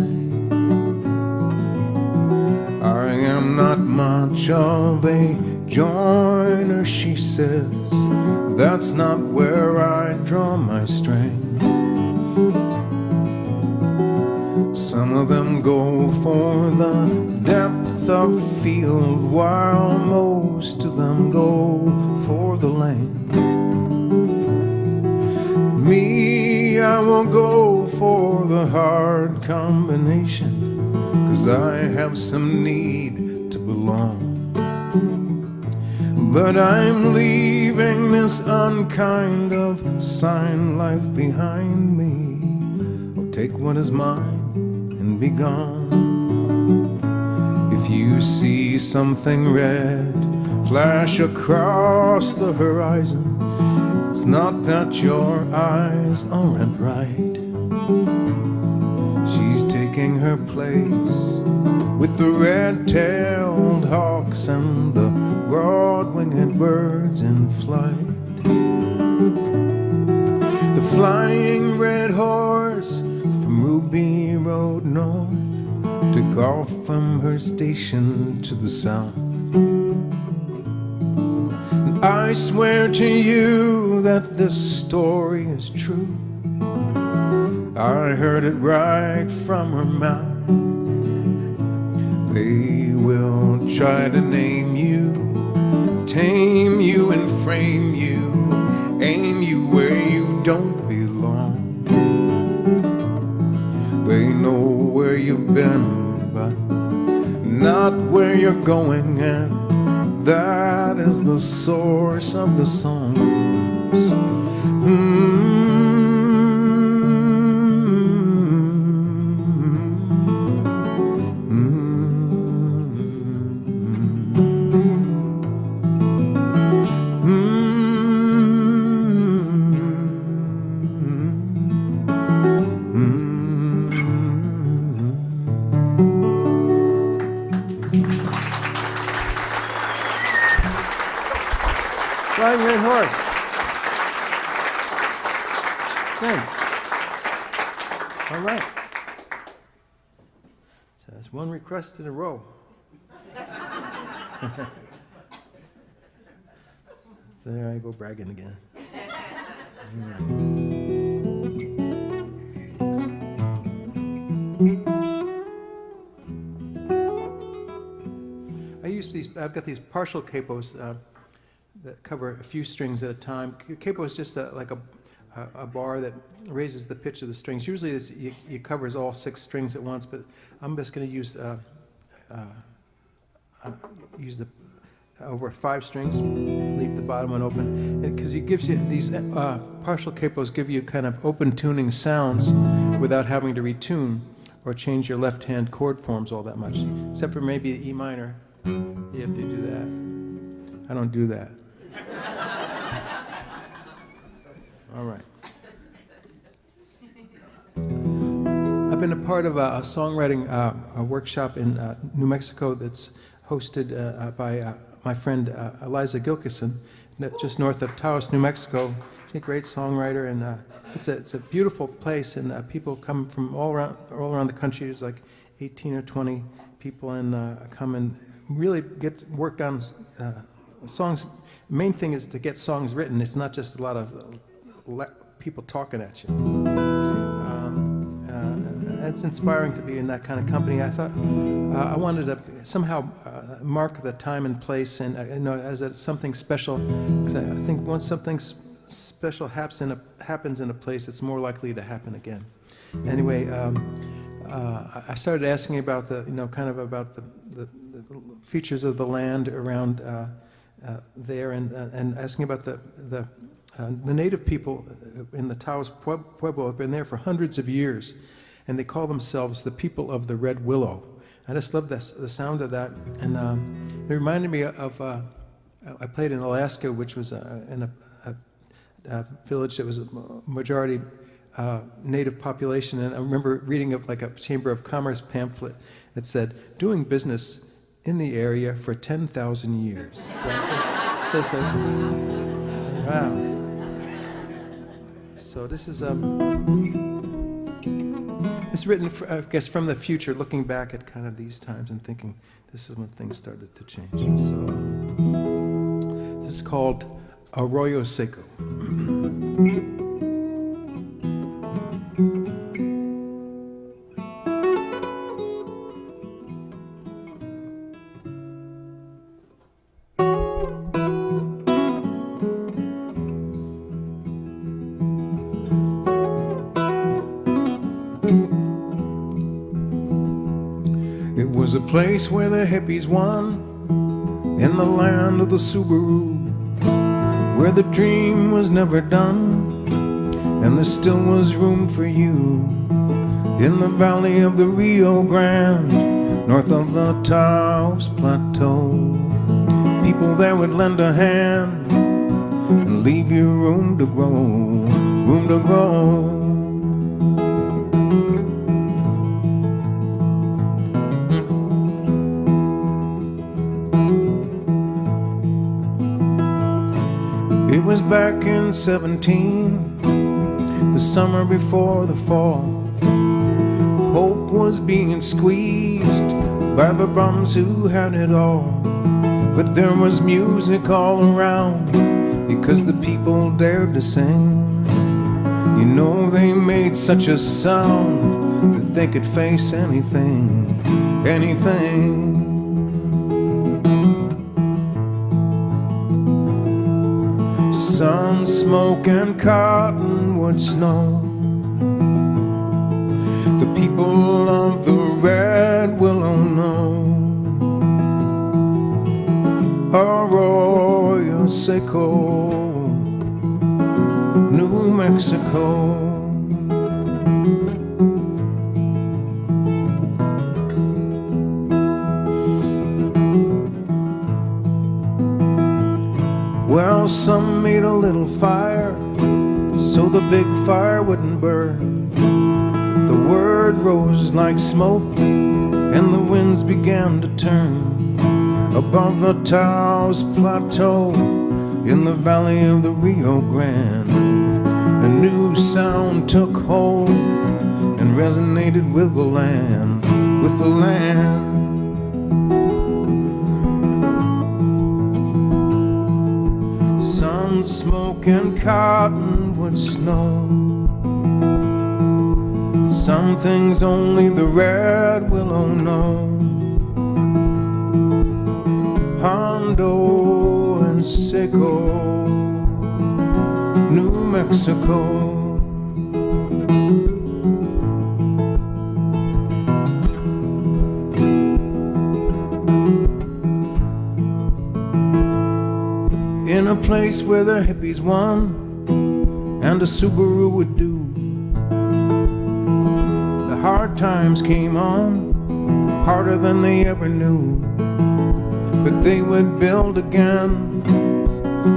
I am not much of a joiner, she says. That's not where I draw my strength. Some of them go for the depth of field, while most of them go for the length. Me, I will go for the hard combination, 'cause I have some need to belong. But I'm leaving this unkind of sign life behind me. I'll take what is mine and be gone. If you see something red flash across the horizon, it's not that your eyes aren't right. She's taking her place with the red-tailed hawks and the broad-winged birds in flight. The flying red horse from Ruby Road north took off from her station to the south. And I swear to you that this story is true. I heard it right from her mouth. They will try to name you, tame you and frame you, aim you where you don't belong. They know where you've been, but not where you're going, and that is the source of the songs. Flying Red Horse. Thanks. All right. So that's one request in a row. There I go bragging again. I've got these partial capos that cover a few strings at a time. Capo is just like a bar that raises the pitch of the strings. Usually it covers all 6 strings at once, but I'm just going to use the over 5 strings, leave the bottom one open, because it gives you these partial capos give you kind of open tuning sounds without having to retune or change your left hand chord forms all that much, except for maybe the E minor. You have to do that. I don't do that. All right. I've been a part of a songwriting workshop in New Mexico that's hosted by my friend Eliza Gilkison, just north of Taos, New Mexico. She's a great songwriter, and it's a beautiful place, and people come from all around the country. There's like 18 or 20 people, and come and really get work on songs. The main thing is to get songs written. It's not just a lot of people talking at you. It's inspiring to be in that kind of company. I thought I wanted to somehow mark the time and place, and as something special. Because I think once something special happens in a place, it's more likely to happen again. Anyway, I started asking about about the features of the land around there, and asking about the native people in the Taos Pueblo have been there for hundreds of years, and they call themselves the people of the Red Willow. I just love the sound of that, and it reminded me of I played in Alaska, which was in a village that was a majority native population, and I remember reading like a Chamber of Commerce pamphlet that said, "Doing business in the area for 10,000 years." So, wow. So this is it's written, I guess, from the future, looking back at kind of these times and thinking this is when things started to change. So this is called Arroyo Seco. It was a place where the hippies won in the land of the Subaru, where the dream was never done, and there still was room for you, in the valley of the Rio Grande, north of the Taos Plateau. People there would lend a hand and leave you room to grow, room to grow. It was back in 17, the summer before the fall. Hope was being squeezed by the bums who had it all. But there was music all around, because the people dared to sing. You know, they made such a sound that they could face anything, anything. Sun, smoke, and cottonwood snow. The people of the red willow know. Arroyo Seco, New Mexico. Well, some made a little fire so the big fire wouldn't burn. The word rose like smoke and the winds began to turn. Above the Taos Plateau, in the valley of the Rio Grande, a new sound took hold and resonated with the land, with the land. Sun, smoke, and cottonwood snow. Some things only the red willow know. Hondo and Seco, New Mexico. In a place where the hippies won and a Subaru would do. The hard times came on, harder than they ever knew. But they would build again,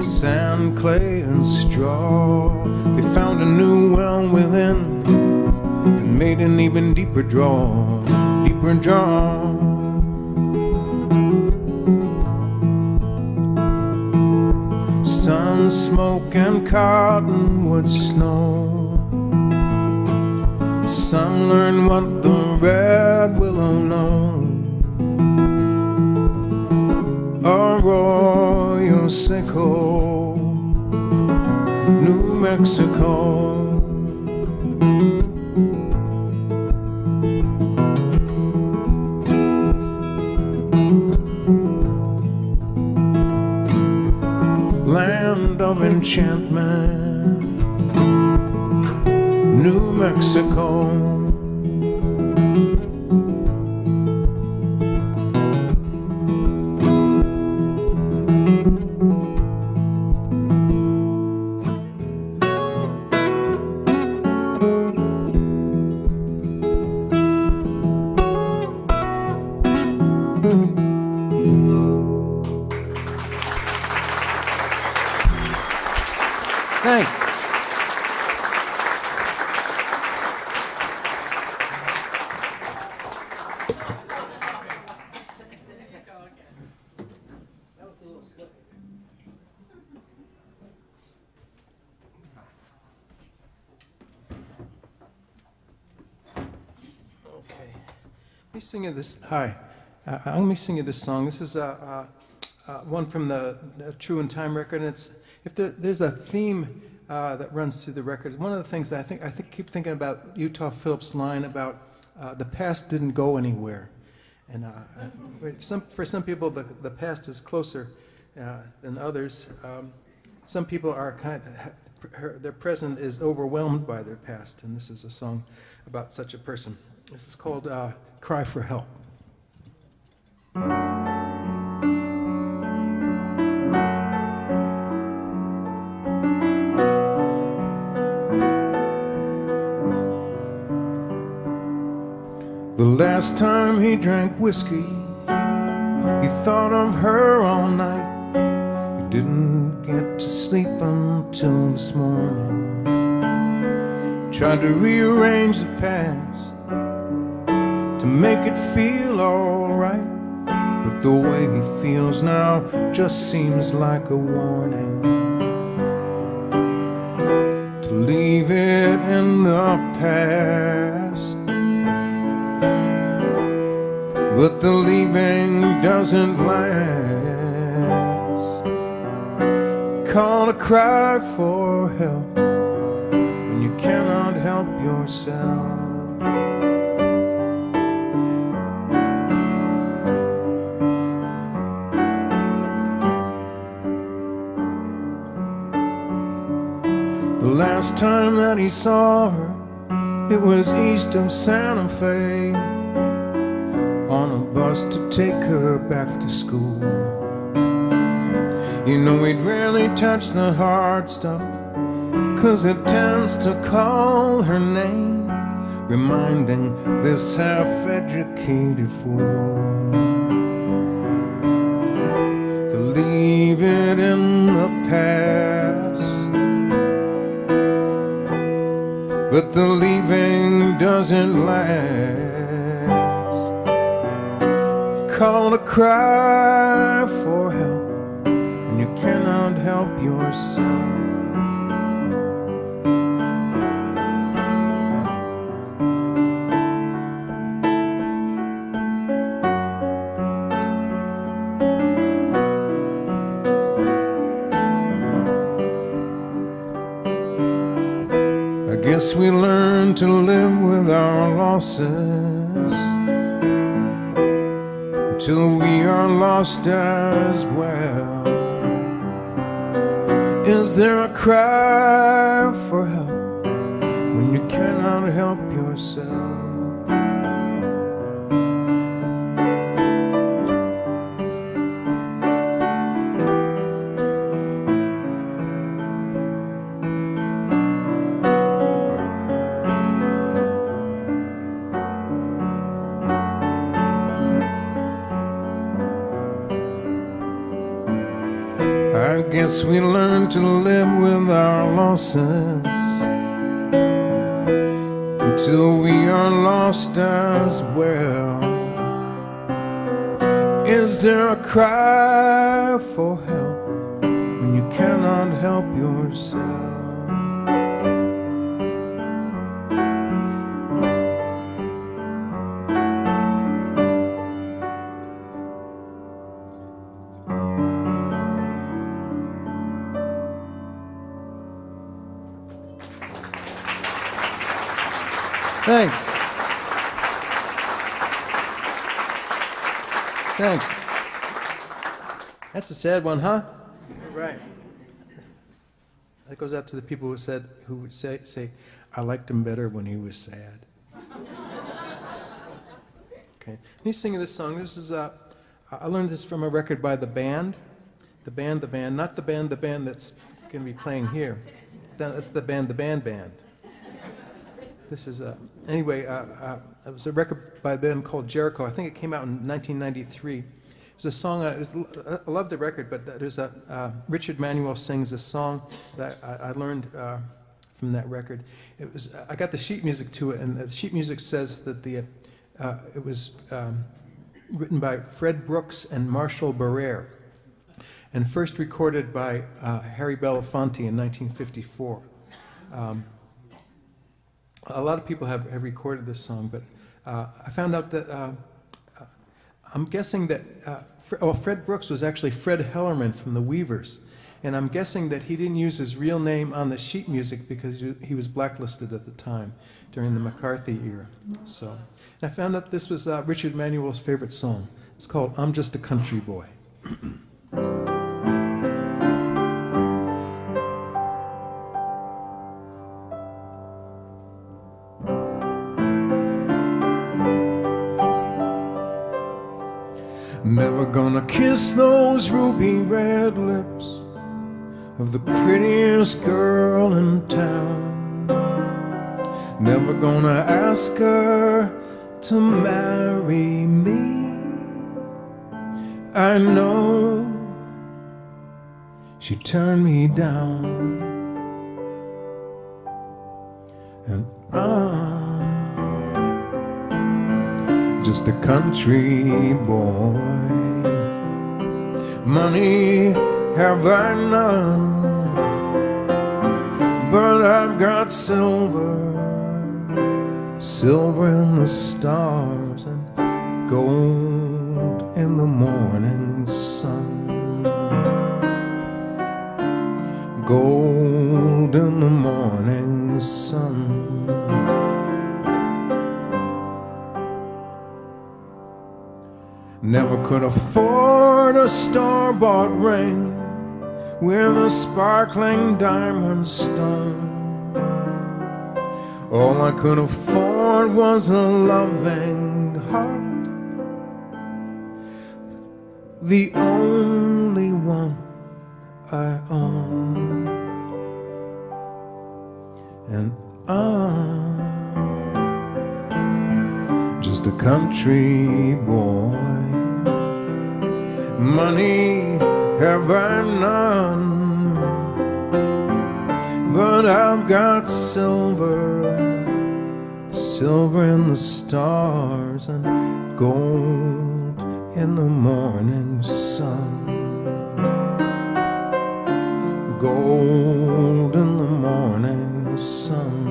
sand, clay, and straw. They found a new well within and made an even deeper draw, deeper draw. Sun, smoke, and cottonwood snow. Some learn what the red willow knows. Arroyo Seco, New Mexico. Land of enchantment, New Mexico. Thanks. Okay. Me singing this. Hi. I'm going to be singing this song. This is one from the True in Time record, and it's there's a theme that runs through the record. One of the things that I keep thinking about Utah Phillips' line about the past didn't go anywhere, and for some people the past is closer than others. Some people are their present is overwhelmed by their past, and this is a song about such a person. This is called "Cry for Help." last time he drank whiskey, he thought of her all night. He didn't get to sleep until this morning. He tried to rearrange the past to make it feel alright, but the way he feels now just seems like a warning to leave it in the past. But the leaving doesn't last. Call a cry for help when you cannot help yourself. The last time that he saw her, it was east of Santa Fe, on a bus to take her back to school. You know he'd rarely touch the hard stuff, 'cause it tends to call her name, reminding this half-educated fool to leave it in the past. But the leaving doesn't last. Call to cry for help when you cannot help yourself. I guess we learn to live with our losses until we are lost as well. Is there a cry for help when you cannot help yourself? I guess we learn to live with our losses until we are lost as well. Is there a cry for help when you cannot help yourself? Thanks. Thanks. That's a sad one, huh? Right. That goes out to the people who would say, I liked him better when he was sad. Okay. He's singing this song. This is I learned this from a record by the band, not the band that's going to be playing here. That's the band. This is, anyway, it was a record by them called Jericho. I think it came out in 1993. It was a song, I love the record, but there's Richard Manuel sings a song that I learned from that record. It was, I got the sheet music to it, and the sheet music says that it was written by Fred Brooks and Marshall Barrere, and first recorded by Harry Belafonte in 1954. A lot of people have recorded this song, but I found out that I'm guessing that Fred Brooks was actually Fred Hellerman from the Weavers, and I'm guessing that he didn't use his real name on the sheet music because he was blacklisted at the time during the McCarthy era. So, and I found out this was Richard Manuel's favorite song. It's called "I'm Just a Country Boy." Never gonna kiss those ruby red lips of the prettiest girl in town. Never gonna ask her to marry me. I know she turned me down, and I'm just a country boy. Money have I none, but I've got silver, silver in the stars and gold in the morning sun. Gold in the morning sun. Never could afford a store-bought ring with a sparkling diamond stone. All I could afford was a loving heart, the only one I own. And I'm just a country boy. Money have I none, but I've got silver, silver in the stars and gold in the morning sun. Gold in the morning sun.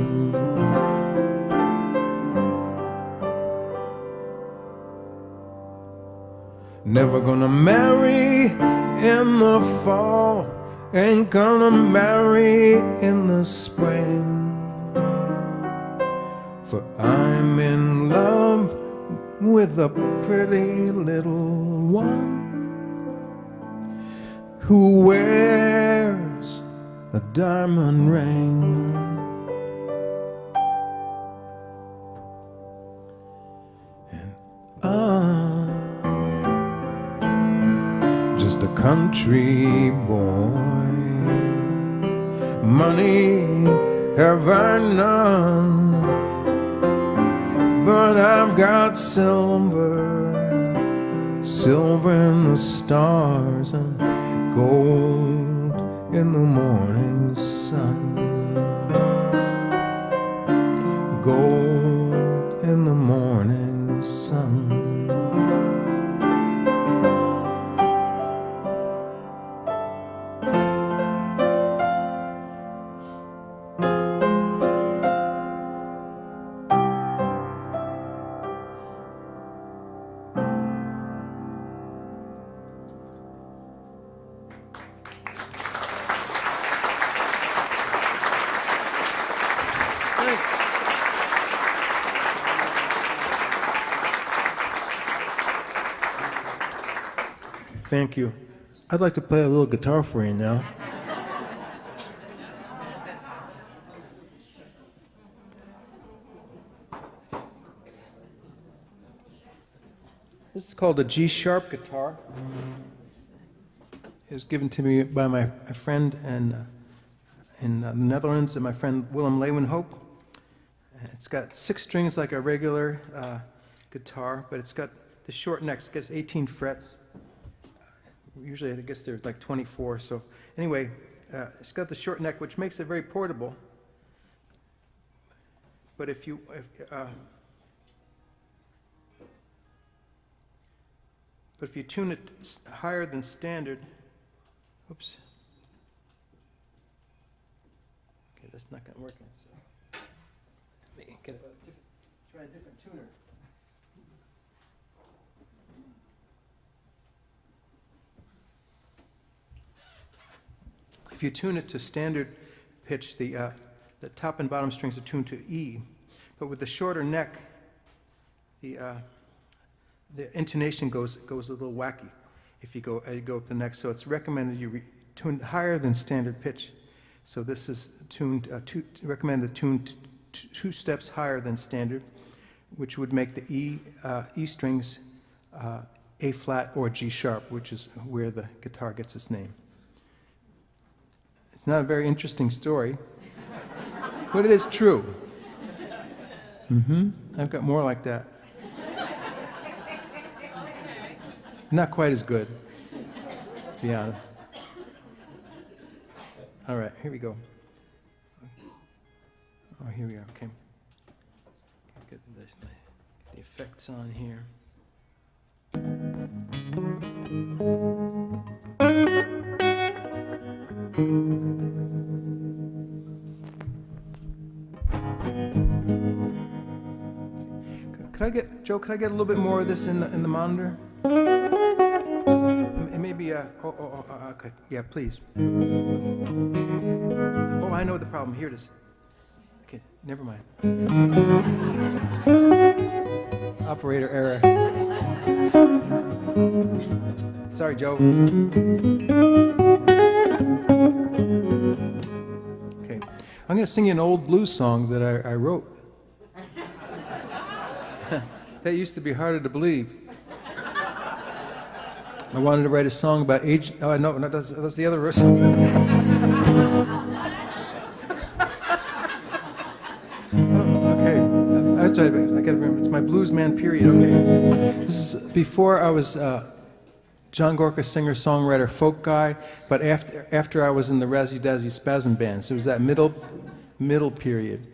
Never gonna marry in the fall, ain't gonna marry in the spring, for I'm in love with a pretty little one who wears a diamond ring. And I'm just a country boy. Money have I none, but I've got silver, silver in the stars and gold in the morning sun. Gold in the morning sun. Thank you. I'd like to play a little guitar for you now. This is called a G-sharp guitar. It was given to me by my friend in the Netherlands, and my friend Willem Leeuwenhoek. It's got 6 strings like a regular guitar, but it's got the short neck. It gets 18 frets. Usually, I guess they're like 24. So anyway, it's got the short neck, which makes it very portable. But if you tune it higher than standard, oops. Okay, that's not going to work. So let me get try a different tuner. If you tune it to standard pitch, the top and bottom strings are tuned to E, but with the shorter neck, the intonation goes a little wacky if you go up the neck. So it's recommended you tune higher than standard pitch. So this is tuned recommended tuned 2 steps higher than standard, which would make the E strings A flat or G sharp, which is where the guitar gets its name. It's not a very interesting story, but it is true. I've got more like that. Not quite as good, to be honest. All right, here we go. Oh, here we are, okay. Get the effects on here. Joe, could I get a little bit more of this in the monitor? It may be, okay, yeah, please. Oh, I know the problem, here it is. Okay, never mind. Operator error. Sorry, Joe. Okay, I'm going to sing you an old blues song that I wrote. That used to be harder to believe. I wanted to write a song about age. Oh, no, that's the other verse. Okay, that's right. I got to remember. It's my blues man period. Okay, this is before I was John Gorka, singer, songwriter, folk guy. But after I was in the Razzie Dazzie Spasm band, so it was that middle period.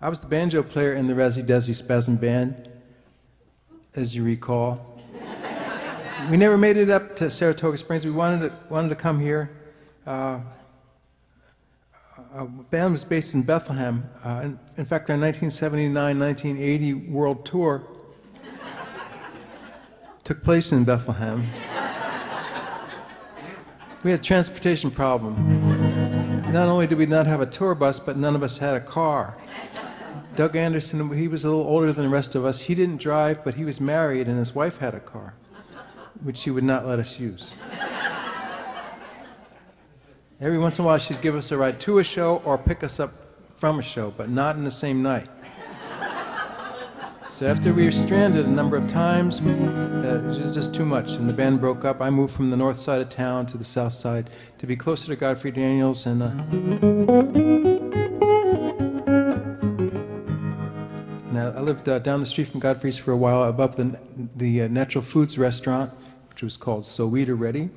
I was the banjo player in the Razzie Dazzie Spasm band, as you recall. We never made it up to Saratoga Springs. We wanted to come here. Our band was based in Bethlehem. In fact, our 1979-1980 world tour took place in Bethlehem. We had a transportation problem. Not only did we not have a tour bus, but none of us had a car. Doug Anderson, he was a little older than the rest of us. He didn't drive, but he was married, and his wife had a car, which she would not let us use. Every once in a while, she'd give us a ride to a show or pick us up from a show, but not in the same night. So after we were stranded a number of times, it was just too much, and the band broke up. I moved from the north side of town to the south side to be closer to Godfrey Daniels, and I lived down the street from Godfrey's for a while, above the natural foods restaurant, which was called So Weed Ready.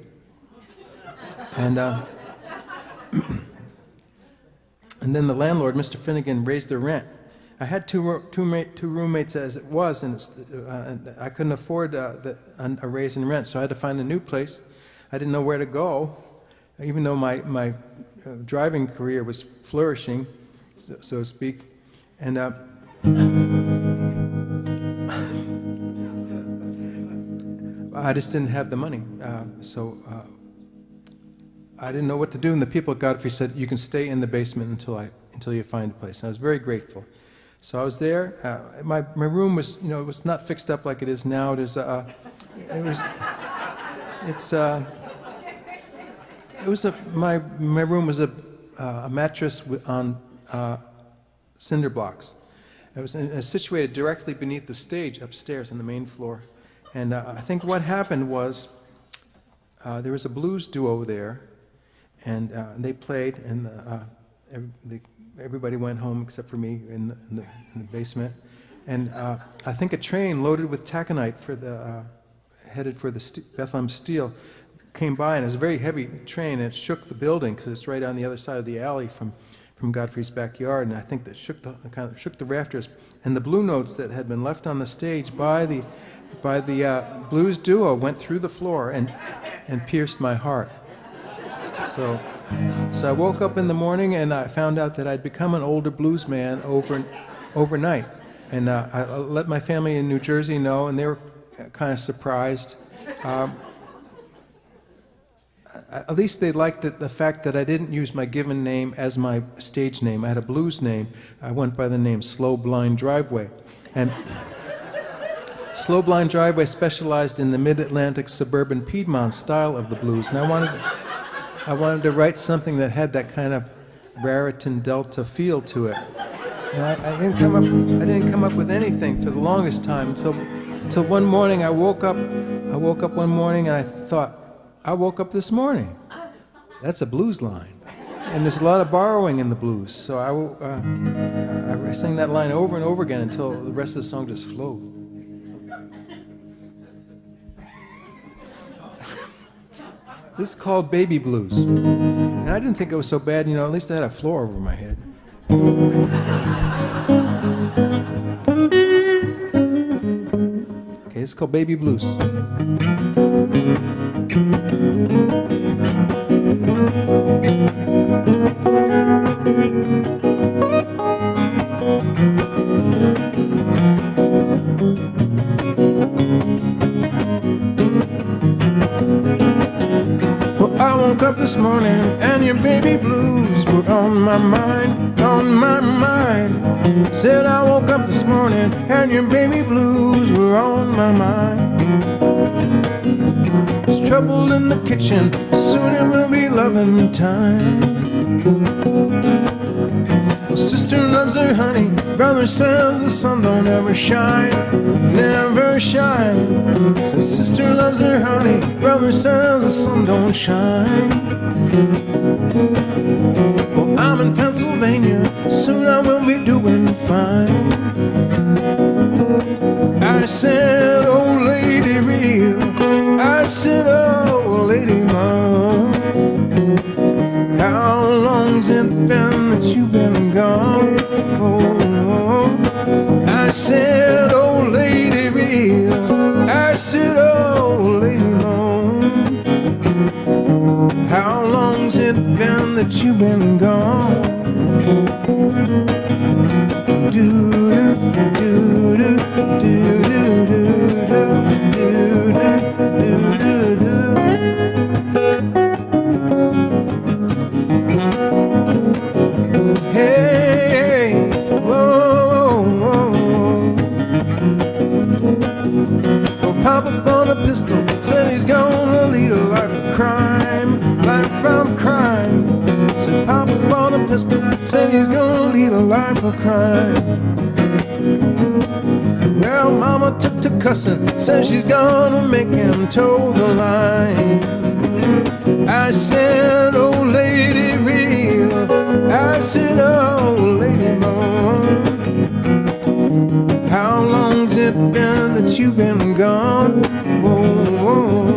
And and then the landlord, Mr. Finnegan, raised the rent. I had two roommates as it was, and I couldn't afford a raise in rent, so I had to find a new place. I didn't know where to go, even though my driving career was flourishing, so to speak. And I just didn't have the money, so I didn't know what to do. And the people at Godfrey said, "You can stay in the basement until you find a place." And I was very grateful. So I was there. My room was, it was not fixed up like it is now. My room was a mattress on cinder blocks. It was situated directly beneath the stage upstairs on the main floor. And I think what happened was there was a blues duo there, and they played, and everybody went home except for me in the basement. And I think a train loaded with taconite headed for the Bethlehem Steel came by, and it was a very heavy train, and it shook the building because it's right on the other side of the alley from Godfrey's backyard, and I think that shook the rafters. And the blue notes that had been left on the stage by the blues duo went through the floor and pierced my heart. So I woke up in the morning and I found out that I'd become an older blues man overnight. And I let my family in New Jersey know, and they were kind of surprised. At least they liked the fact that I didn't use my given name as my stage name. I had a blues name. I went by the name Slow Blind Driveway. And Slow Blind Driveway specialized in the mid-Atlantic suburban Piedmont style of the blues. And I wanted to write something that had that kind of Raritan Delta feel to it. And I didn't come up with anything for the longest time until one morning I woke up one morning and I thought, I woke up this morning. That's a blues line. And there's a lot of borrowing in the blues. So I sang that line over and over again until the rest of the song just flowed. This is called Baby Blues. And I didn't think it was so bad, you know, at least I had a floor over my head. Okay, it's called Baby Blues. I woke up this morning and your baby blues were on my mind, on my mind. Said I woke up this morning and your baby blues were on my mind. There's trouble in the kitchen, soon it will be loving time. Well, sister loves her honey, brother says the sun don't ever shine, never shine. Says sister loves her honey, brother says the sun don't shine. Well, I'm in Pennsylvania, soon I will be doing fine. I said, oh lady real, I said, oh lady mom, how long's it been that you've been gone? Oh, I said, oh lady real, I said, oh lady mom, how long's it been that you've been gone? Do-do, do-do, do-do, do-do, do-do, do-do. Hey, whoa, whoa. Well, Papa bought a pistol, said he's gonna lead a life of crime, life of crime. Said Papa bought a pistol, said he's gonna lead a life of crime. Well, Mama took to cussing, said she's gonna make him toe the line. I said, oh lady real, I said, oh lady mom, how long's it been that you've been gone? Whoa,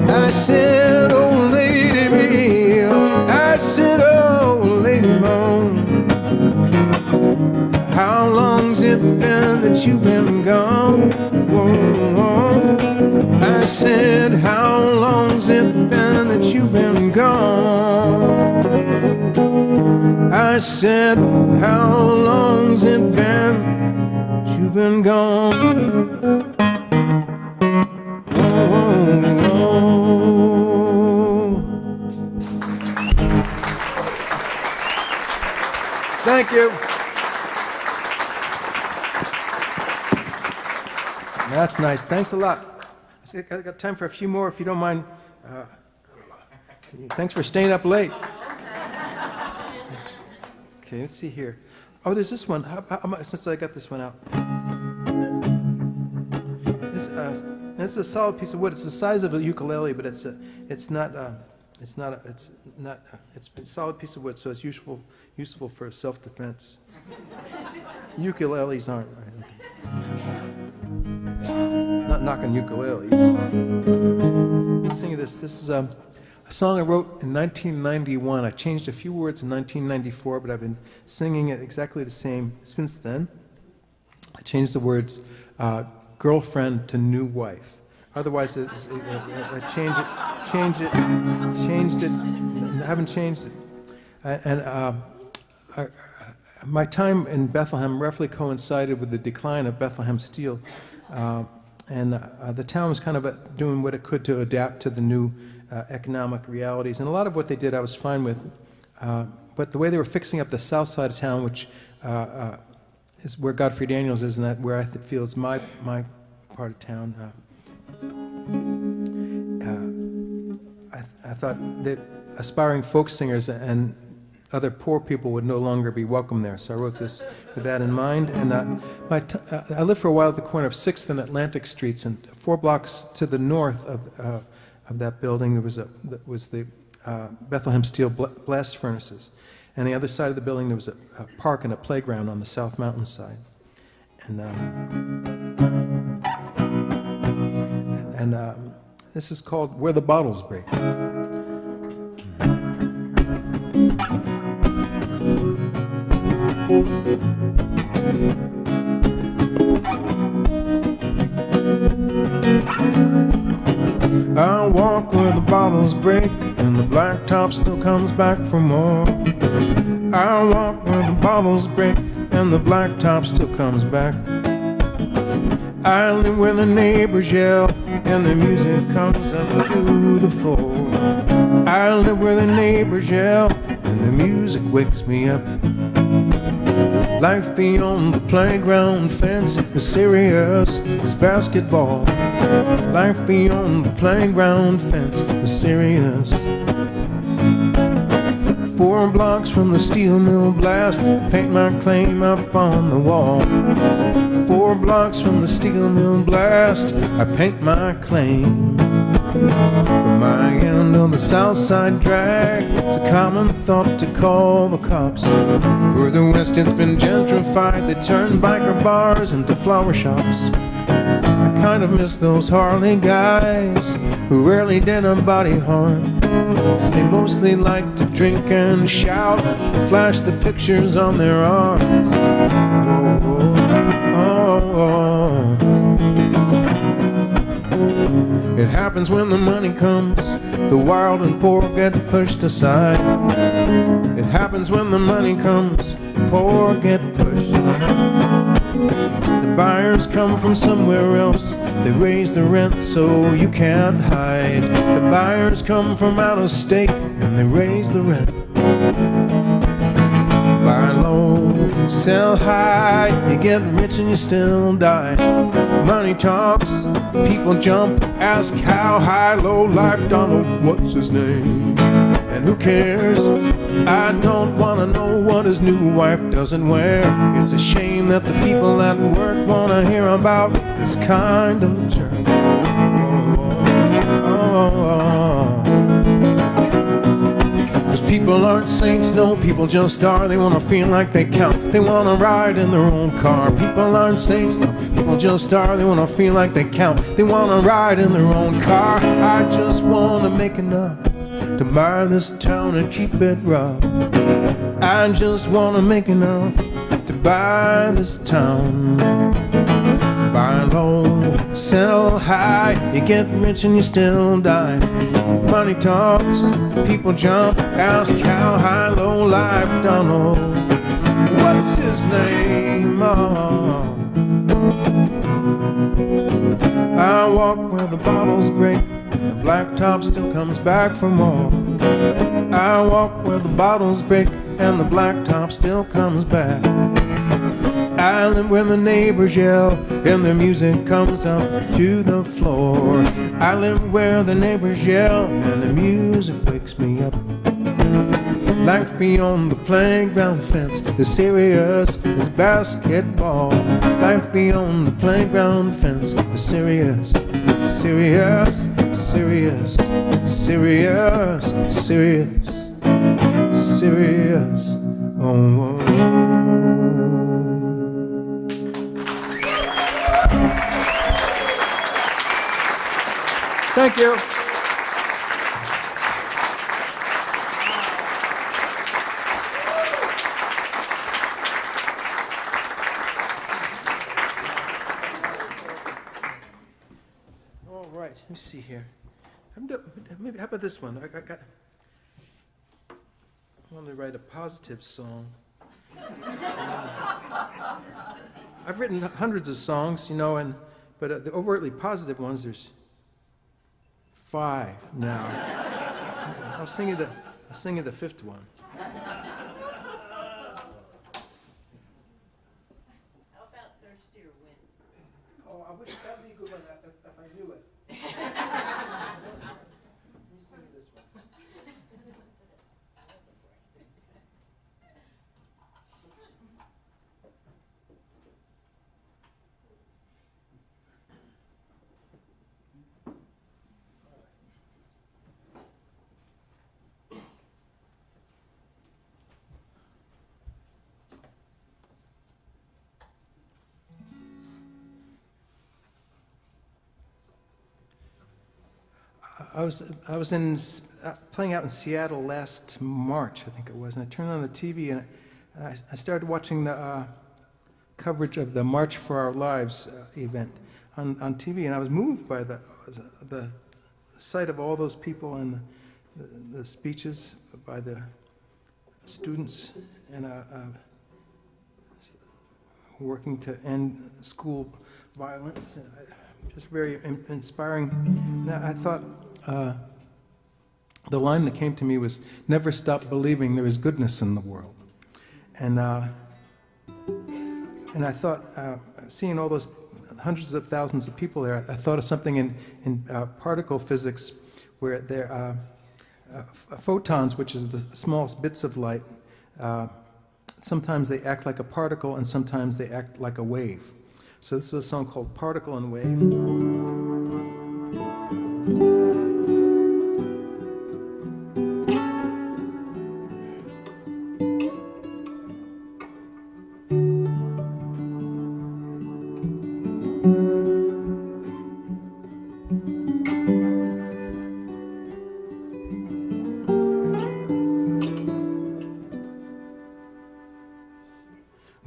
I said, oh lady real, I said, oh lady mom, how long's it been that you've been gone? Whoa, I said, how long's it been that you've been gone? I said, how long's it been that you've been gone? Oh, oh. Thank you. That's nice. Thanks a lot. I got time for a few more, if you don't mind. Thanks for staying up late. Okay, let's see here. Oh, there's this one. Since I got this one out. It's a solid piece of wood. It's the size of a ukulele, but it's a solid piece of wood, so it's useful for self-defense. Ukuleles aren't. Not knocking ukuleles. Let me sing you this. This is a song I wrote in 1991. I changed a few words in 1994, but I've been singing it exactly the same since then. I changed the words girlfriend to new wife. Otherwise, I changed it. I haven't changed it. My time in Bethlehem roughly coincided with the decline of Bethlehem Steel. And the town was kind of doing what it could to adapt to the new economic realities. And a lot of what they did I was fine with. But the way they were fixing up the south side of town, which is where Godfrey Daniels is, and where I feel it's my part of town, I thought that aspiring folk singers and other poor people would no longer be welcome there. So I wrote this with that in mind. And I lived for a while at the corner of 6th and Atlantic Streets, and 4 blocks to the north of that building there was the Bethlehem Steel blast furnaces. And on the other side of the building there was a park and a playground on the South Mountain side. And This is called Where the Bottles Break. I walk where the bottles break and the blacktop still comes back for more. I walk where the bottles break and the blacktop still comes back. I live where the neighbors yell and the music comes up through the floor. I live where the neighbors yell and the music wakes me up. Life beyond the playground fence is serious as basketball. Life beyond the playground fence is serious. 4 blocks from the steel mill blast, paint my claim up on the wall. 4 blocks from the steel mill blast, I paint my claim. From my end of the south side drag, it's a common thought to call the cops. Further west it's been gentrified, they turned biker bars into flower shops. I kind of miss those Harley guys who rarely did a body harm. They mostly like to drink and shout and flash the pictures on their arms. It happens when the money comes, the wild and poor get pushed aside. It happens when the money comes, the poor get pushed. The buyers come from somewhere else, they raise the rent so you can't hide. The buyers come from out of state and they raise the rent. Buy low, sell high, you get rich and you still die. Money talks, people jump, ask how high, low life, Donald, what's his name? And who cares? I don't wanna know what his new wife doesn't wear. It's a shame that the people at work wanna hear about this kind of jerk. Cause people aren't saints, no, people just are. They wanna feel like they count, they wanna ride in their own car. People aren't saints, no, people just are. They wanna feel like they count, they wanna ride in their own car. I just wanna make enough to buy this town and keep it rough. I just wanna make enough to buy this town. Buy low, sell high, you get rich and you still die. Money talks, people jump, ask how high, low life, Donald, what's his name? Oh. I walk where the bottles break, the blacktop still comes back for more. I walk where the bottles break and the blacktop still comes back. I live where the neighbors yell and the music comes up through the floor. I live where the neighbors yell and the music wakes me up. Life beyond the playground fence is serious as basketball. Life beyond the playground fence is serious, serious, serious, serious, serious, serious. Oh. Thank you. All right, let me see here. Maybe, how about this one? I want to write a positive song. I've written hundreds of songs, you know, but the overtly positive ones, there's 5 now. I'll sing you the 5th one. How about Thirsty or Win? Oh, I wish that would be a good one if I knew it. Let me sing you this one. I was playing out in Seattle last March, I think it was, and I turned on the TV and I started watching the coverage of the March for Our Lives event on TV, and I was moved by the sight of all those people and the speeches by the students and working to end school violence. Just very inspiring. And I thought the line that came to me was, "Never stop believing there is goodness in the world." And I thought, seeing all those hundreds of thousands of people there, I thought of something in particle physics where there photons, which is the smallest bits of light, sometimes they act like a particle and sometimes they act like a wave. So this is a song called Particle and Wave.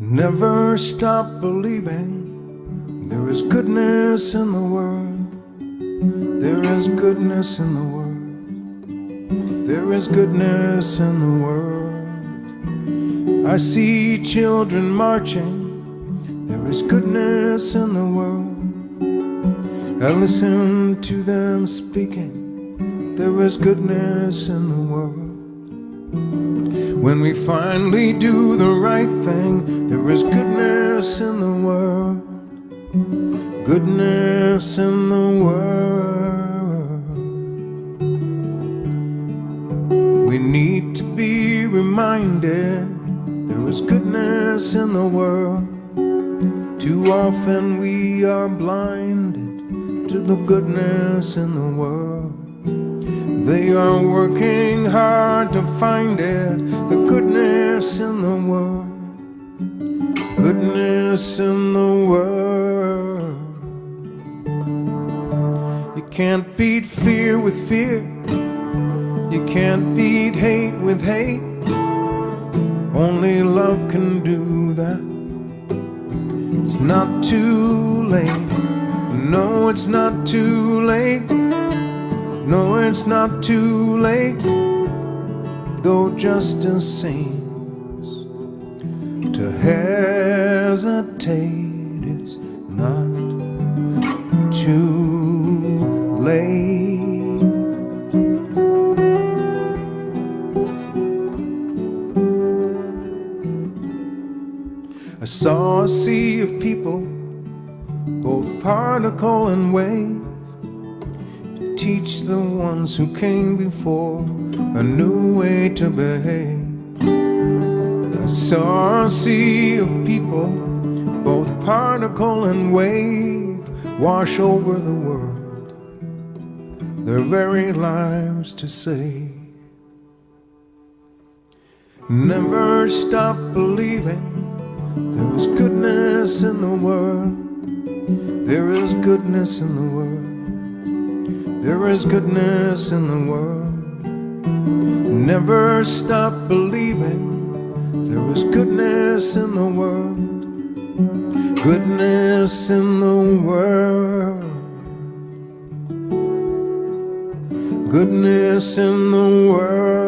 Never stop believing there is goodness in the world. There is goodness in the world. There is goodness in the world. I see children marching. There is goodness in the world. I listen to them speaking. There is goodness in the world. When we finally do the right thing, there is goodness in the world. Goodness in the world. We need to be reminded there is goodness in the world. Too often we are blinded to the goodness in the world. They are working hard to find it, the goodness in the world. Goodness in the world. You can't beat fear with fear. You can't beat hate with hate. Only love can do that. It's not too late. No, it's not too late. No, it's not too late, though justice seems to hesitate. It's not too late. I saw a sea of people, both particle and wave, teach the ones who came before a new way to behave. I saw a sea of people, both particle and wave, wash over the world, their very lives to save. Never stop believing there is goodness in the world. There is goodness in the world. There is goodness in the world. Never stop believing there is goodness in the world. Goodness in the world. Goodness in the world.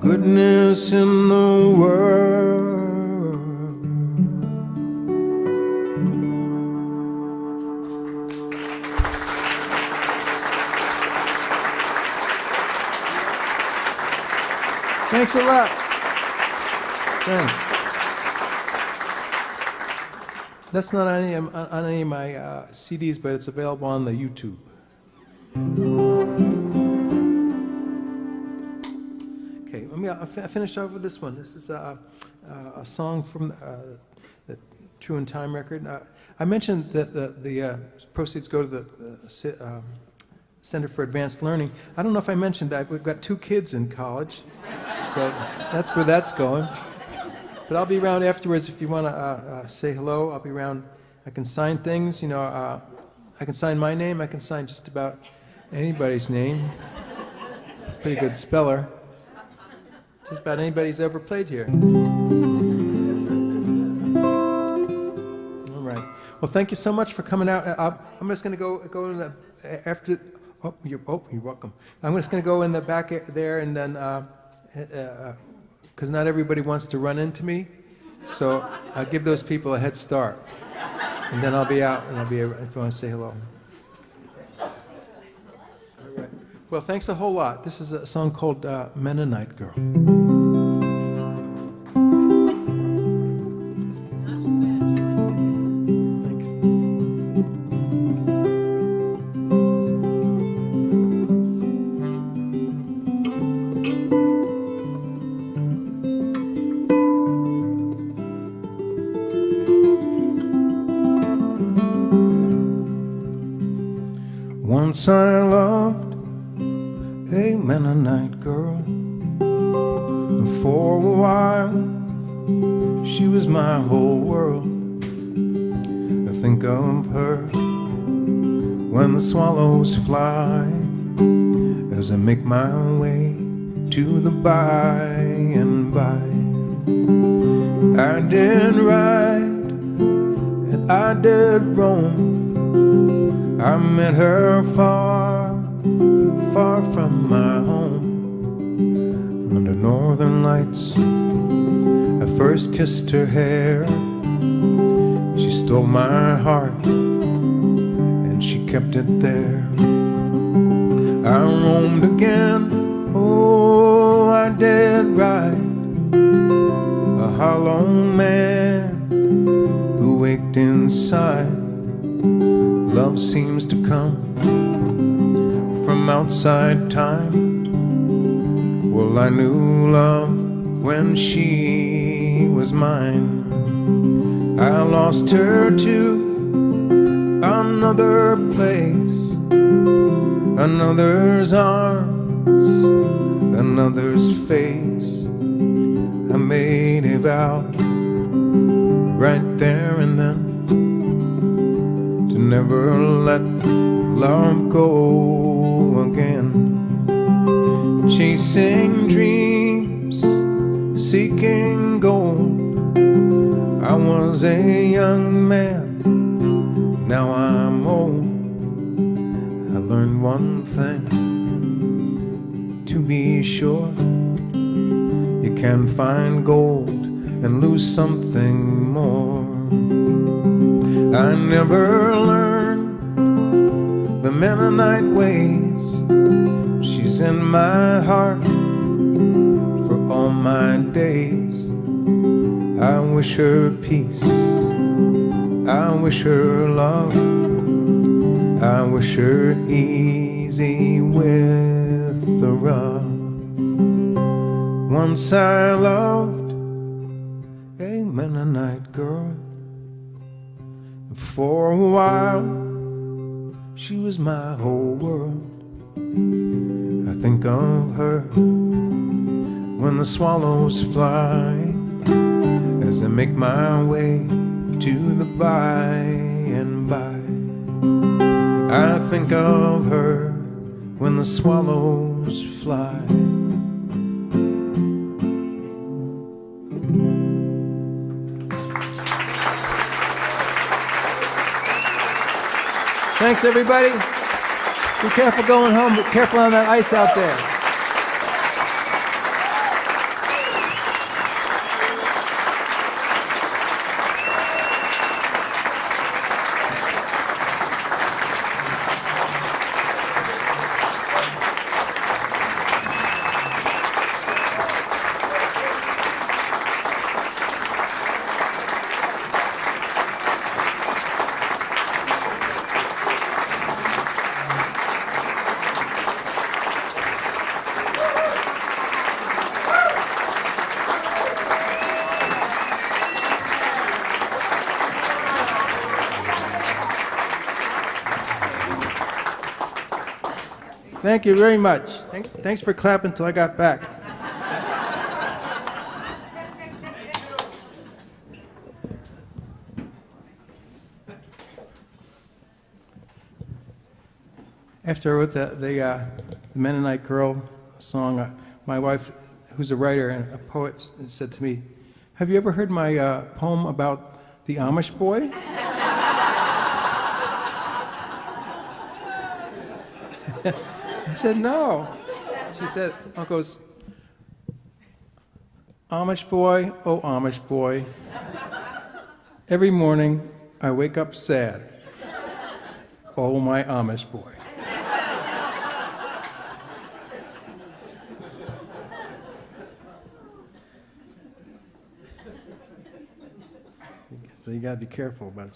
Goodness in the world. Thanks a lot. Thanks. That's not on any of my CDs, but it's available on the YouTube. Okay, I'll finish off with this one. This is a song from the True in Time record. I mentioned that the proceeds go to the Center for Advanced Learning. I don't know if I mentioned that. We've got 2 kids in college, so that's where that's going. But I'll be around afterwards if you want to say hello. I'll be around I can sign things, I can sign my name, I can sign just about anybody's name. Pretty good speller. Just about anybody's ever played here. All right. Well, thank you so much for coming out. I'm just going to go in the after. Oh, you're welcome. I'm just going to go in the back there, and then because not everybody wants to run into me, so I'll give those people a head start, and then I'll be out, and I'll be able, if you want to say hello. All right. Well, thanks a whole lot. This is a song called Mennonite Girl. Once I loved a Mennonite girl, and for a while she was my whole world. I think of her when the swallows fly, as I make my way to the by and by. I did ride and I did roam. I met her far, far from my home, under northern lights. I first kissed her hair. She stole my heart, and she kept it there. I roamed again, oh, I did ride, a hollow man who ached inside. Love seems to come from outside time. Well, I knew love when she was mine. I lost her to another place, another's arms, another's face. I made a vow right there and then to never let love go again. Chasing dreams, seeking gold. I was a young man, now I'm old. I learned one thing, to be sure. You can find gold and lose something more. I never learned the Mennonite ways. She's in my heart for all my days. I wish her peace, I wish her love, I wish her easy with the rough. Once I loved a Mennonite girl. For a while, she was my whole world. I think of her when the swallows fly, as I make my way to the by and by. I think of her when the swallows fly. Thanks, everybody. Be careful going home. Be careful on that ice out there. Thank you very much. Thanks for clapping till I got back. After I wrote the Mennonite Girl song, my wife, who's a writer and a poet, said to me, "Have you ever heard my poem about the Amish boy?" I said, "No." She said, "Uncle's Amish boy, oh Amish boy. Every morning I wake up sad. Oh, my Amish boy." So you gotta be careful about it.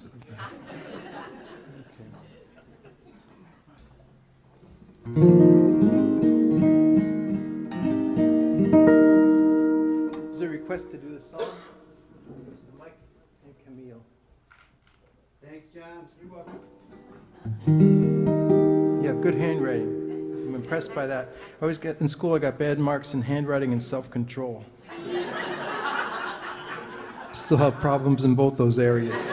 Is there a request to do the song? It's the Mike and Camille. Thanks, John. You're welcome. You have good handwriting. I'm impressed by that. I always get in school. I got bad marks in handwriting and self-control. Still have problems in both those areas.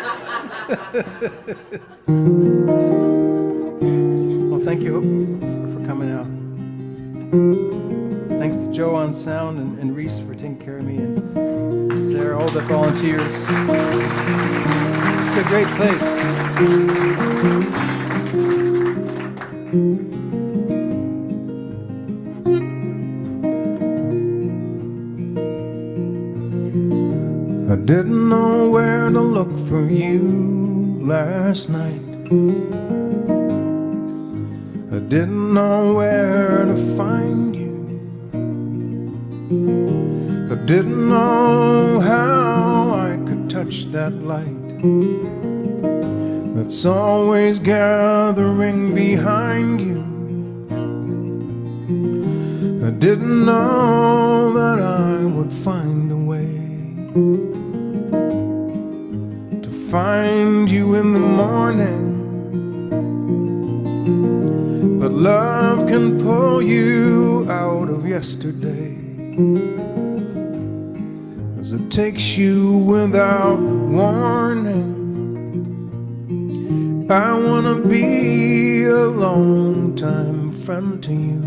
Well, thank you for coming out. Thanks to Joe on sound and Reese for taking care of me, and Sarah, all the volunteers. It's a great place. I didn't know where to look for you last night. I didn't know where to find you. I didn't know how I could touch that light that's always gathering behind you. I didn't know that I would find a way to find you in the morning. But love can pull you out of yesterday, as it takes you without warning. I wanna be a long-time friend to you.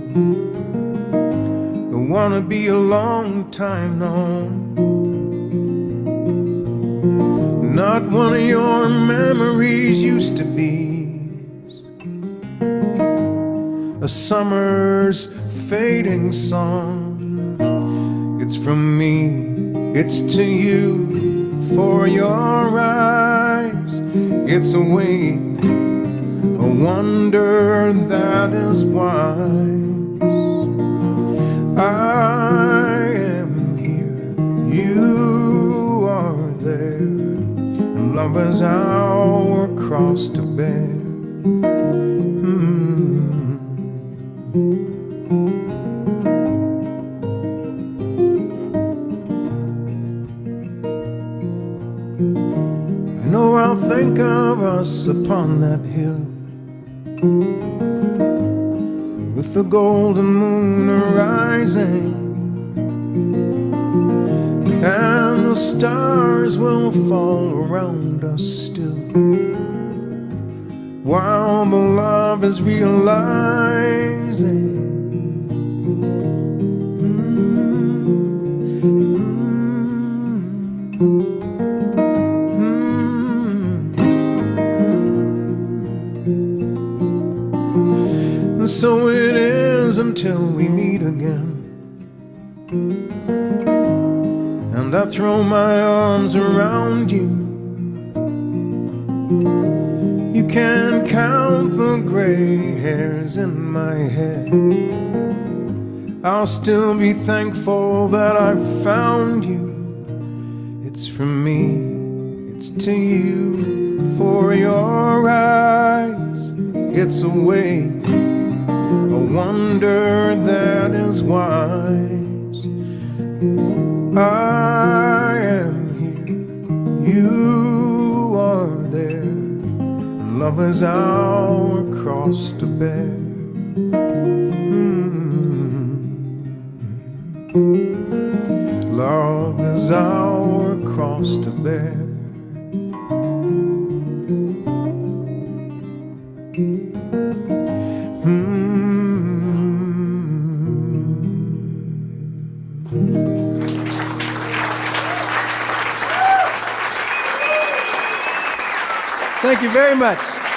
I wanna be a long-time known. Not one of your memories used to be a summer's fading song. It's from me, it's to you, for your eyes. It's a way, a wonder that is wise. I am here, you are there, and love is our cross to bear. I know I'll think of us upon that hill, with the golden moon arising, and the stars will fall around us still, while the love is realizing. So it is until we meet again, and I throw my arms around you. You can count the gray hairs in my head. I'll still be thankful that I found you. It's from me, it's to you, for your eyes. It's a way, a wonder that is wise. I am here, you are there, and love is our cross to bear. Love is our cross to bear. Thank you very much.